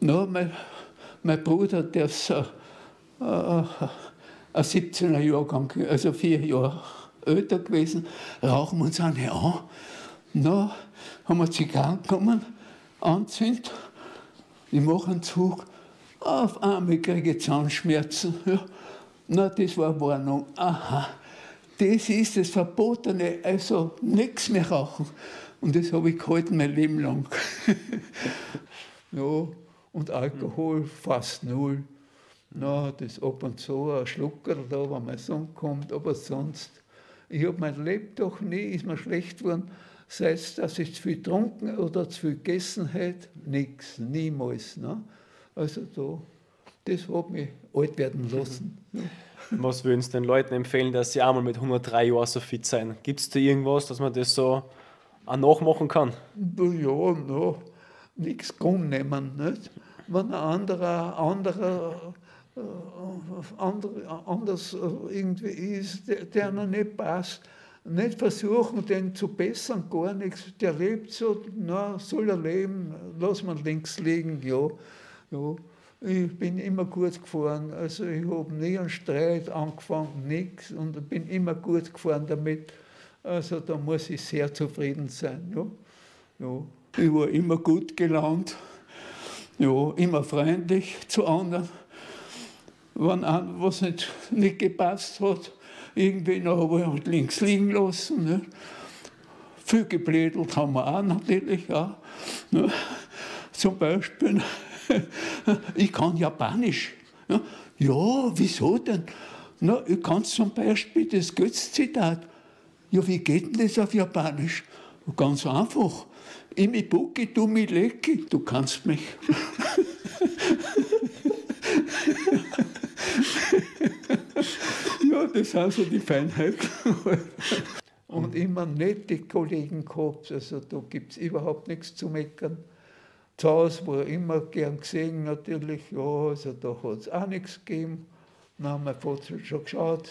No, mein Bruder, der ist ein 17er Jahrgang, also 4 Jahre älter gewesen, rauchen wir uns eine an. No, haben wir Zigarren genommen, anzündet. Ich mache einen Zug, auf einmal kriege ich Zahnschmerzen. Ja. Na, das war eine Warnung. Aha, das ist das Verbotene, also nichts mehr rauchen. Und das habe ich gehalten mein Leben lang. Ja, und Alkohol fast null. Na, das ab und zu ein Schlucker da, wenn mein Sohn kommt, aber sonst. Ich habe mein Leben doch nie, ist mir schlecht geworden, sei es, dass ich zu viel getrunken oder zu viel gegessen hätte, nichts, niemals. Ne? Also das hat mich alt werden lassen. Ja. Was würden Sie den Leuten empfehlen, dass sie einmal mit 103 Jahren so fit sein? Gibt es da irgendwas, dass man das so auch nachmachen kann? Ja, no, nichts krumm nehmen. Nicht? Wenn ein anders irgendwie ist, der noch nicht passt, nicht versuchen, den zu bessern, gar nichts. Der lebt so, na, soll er leben, lass man links liegen, ja. Ja. Ich bin immer gut gefahren, also ich habe nie einen Streit angefangen, nichts, und bin immer gut gefahren damit. Also da muss ich sehr zufrieden sein. Ja. Ja. Ich war immer gut gelaunt, ja, immer freundlich zu anderen. Wenn was nicht gepasst hat, irgendwie noch habe ich halt links liegen lassen. Nicht? Viel geblädelt haben wir auch natürlich. Auch, ne? Zum Beispiel, ich kann Japanisch. Ja, ja, wieso denn? Na, ich kann zum Beispiel das Goethe-Zitat. Ja, wie geht denn das auf Japanisch? Ganz einfach. Imi buki, du mi leki, du kannst mich. Ja, das sind so die Feinheiten. Und immer nette Kollegen gehabt, also da gibt es überhaupt nichts zu meckern. Zu Hause war immer gern gesehen natürlich, ja, also da hat es auch nichts gegeben. Na, mein Vater hat schon geschaut,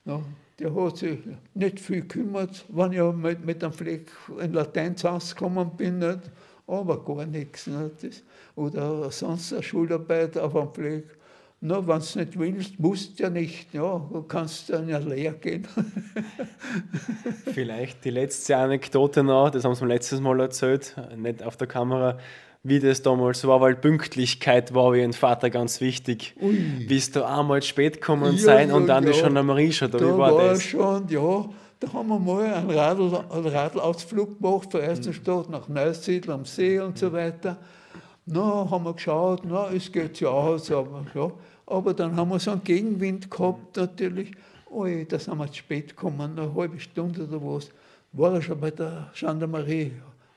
na, der hat sich nicht viel gekümmert, wenn ich mit einem Fleck in Latein rausgekommen bin, nicht, aber gar nichts. Nicht, das, oder sonst eine Schularbeit auf einem Fleck. Na, wenn du nicht willst, musst du ja nicht, ja, du kannst dann ja leer gehen. Vielleicht die letzte Anekdote noch, das haben sie mir letztes Mal erzählt, nicht auf der Kamera, wie das damals war, weil Pünktlichkeit war wie ein Vater ganz wichtig. Ui. Bist du einmal spät gekommen Ja, sein ja, und dann ja. ist schon der Marie schon da. Da Wie war war das? schon, ja, da haben wir mal einen Radlausflug gemacht von Eisenstadt nach Neusiedl am See und so weiter. Na, haben wir geschaut, na, es geht ja aus, aber ja. Aber dann haben wir so einen Gegenwind gehabt natürlich. Ui, da sind wir zu spät gekommen, eine halbe Stunde oder was. War er schon bei der Gendarmerie.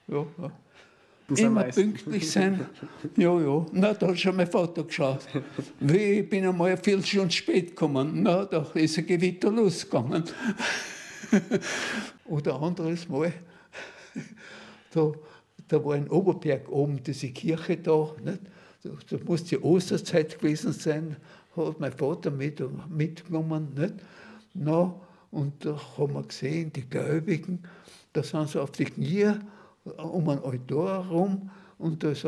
Ja, ja. Immer pünktlich sein. Ja, ja. Na, da hat schon mein Vater geschaut. Ich bin einmal eine Viertelstunde spät gekommen. Na, da ist ein Gewitter losgegangen. Oder ein anderes Mal. Da war ein Oberberg oben, diese Kirche da. Nicht? Da muss die Osterzeit gewesen sein, hat mein Vater mitgenommen. Nicht? Na, und da haben wir gesehen, die Gläubigen, da sind sie auf die Knie um ein Altar herum und da ist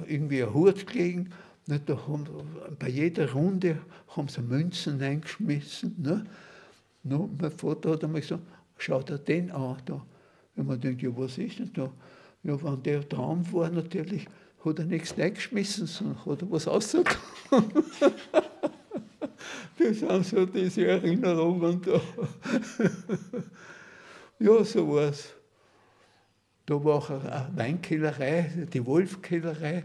irgendwie ein Hut gelegen. Nicht? Da haben, bei jeder Runde haben sie Münzen eingeschmissen. Nicht? Na, mein Vater hat einmal gesagt, schau dir den an. Da. Und man denkt, ja, was ist denn da? Ja, wenn der Traum war, natürlich, hat er nichts reingeschmissen, sondern hat er was rausgekommen. Das sind so diese Erinnerungen da. Ja, so war es. Da war auch eine Weinkellerei, die Wolfkellerei.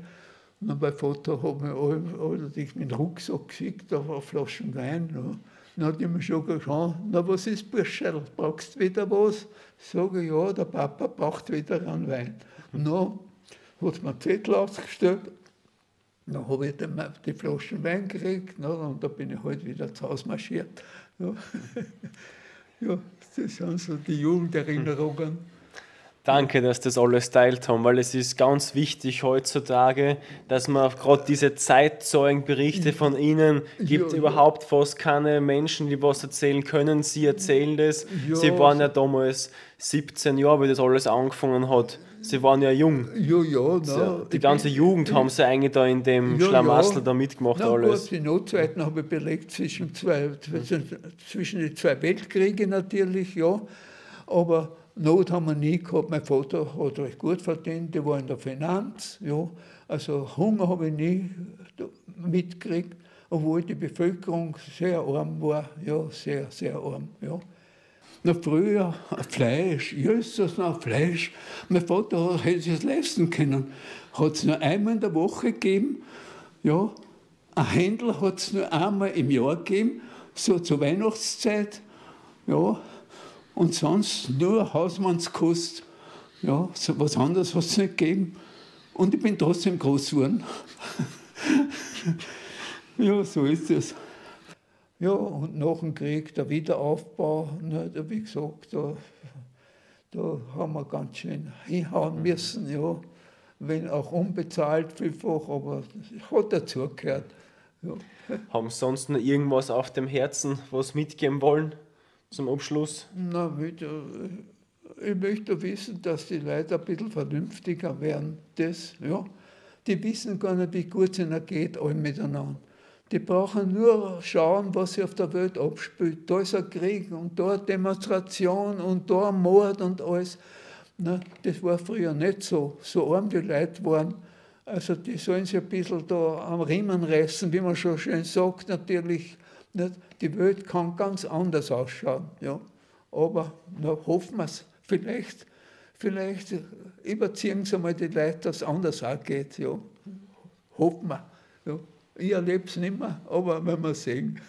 Und mein Vater hat mir allerdings mit dem Rucksack geschickt, da war Flaschen Wein. Ja. Dann hat er mir schon geschaut, na was ist, Burscherl, brauchst du wieder was? Sage ich, ja, der Papa braucht wieder einen Wein. Dann hat mir einen Zettel ausgestellt, dann habe ich die Flaschen Wein gekriegt, und da bin ich halt wieder zu Hause marschiert. Ja. Ja, das sind so die Jugenderinnerungen. Danke, dass das alles teilt haben, weil es ist ganz wichtig heutzutage, dass man gerade diese Zeitzeugenberichte von Ihnen gibt, Ja, überhaupt fast keine Menschen, die was erzählen können. Sie erzählen das. Ja, Sie waren ja damals 17 Jahre, wie das alles angefangen hat. Sie waren ja jung. Ja, na, Die ganze Jugend haben sie eigentlich da in dem Schlamassel da mitgemacht. Na, alles. Gut, die Notzeiten habe ich belegt zwischen die zwei Weltkriege natürlich, ja. Aber Not haben wir nie gehabt. Mein Vater hat recht gut verdient, der war in der Finanz. Ja. Also Hunger habe ich nie mitgekriegt, obwohl die Bevölkerung sehr arm war. Ja, sehr, sehr arm. Ja. Na, früher Fleisch, Jesus, noch Fleisch. Mein Vater hätte sich das leisten können. Hat es nur einmal in der Woche gegeben. Ja. Ein Händler hat es nur einmal im Jahr gegeben, so zur Weihnachtszeit. Ja. Und sonst nur Hausmannskost. Ja, so was anderes hat es nicht gegeben. Und ich bin trotzdem groß geworden. Ja, so ist es. Ja, und nach dem Krieg der Wiederaufbau, ne, wie gesagt, da haben wir ganz schön hinhauen müssen. Ja. Wenn auch unbezahlt vielfach, aber das hat dazugehört. Ja. Haben Sie sonst noch irgendwas auf dem Herzen, was mitgeben wollen? Zum Abschluss? Na, ich möchte wissen, dass die Leute ein bisschen vernünftiger werden. Das, ja. Die wissen gar nicht, wie gut es ihnen geht, alle miteinander. Die brauchen nur schauen, was sich auf der Welt abspielt. Da ist ein Krieg und da eine Demonstration und da ein Mord und alles. Na, das war früher nicht so. So arm die Leute waren. Also die sollen sich ein bisschen da am Riemen reißen, wie man schon schön sagt, natürlich. Nicht? Die Welt kann ganz anders ausschauen. Ja? Aber hoffen wir es. Vielleicht überziehen sie mal die Leute, dass es anders auch geht. Ja? Hoffen wir. Ja? Ich erlebe es nicht mehr, aber wenn wir sehen.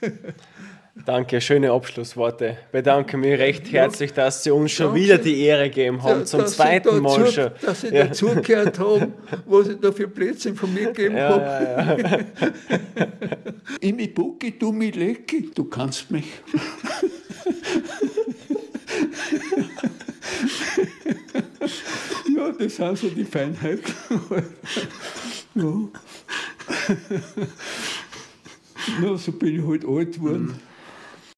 Danke, schöne Abschlussworte. Bedanke mich recht herzlich, dass Sie uns schon wieder die Ehre gegeben haben, zum zweiten Mal schon. Dass Sie dazugehört haben, was ich da für Blödsinn von mir gegeben habe. Ja. Ich mich bucki, du mich lecki, du kannst mich. Ja, das sind so die Feinheiten. Ja. Ja, so bin ich halt alt geworden.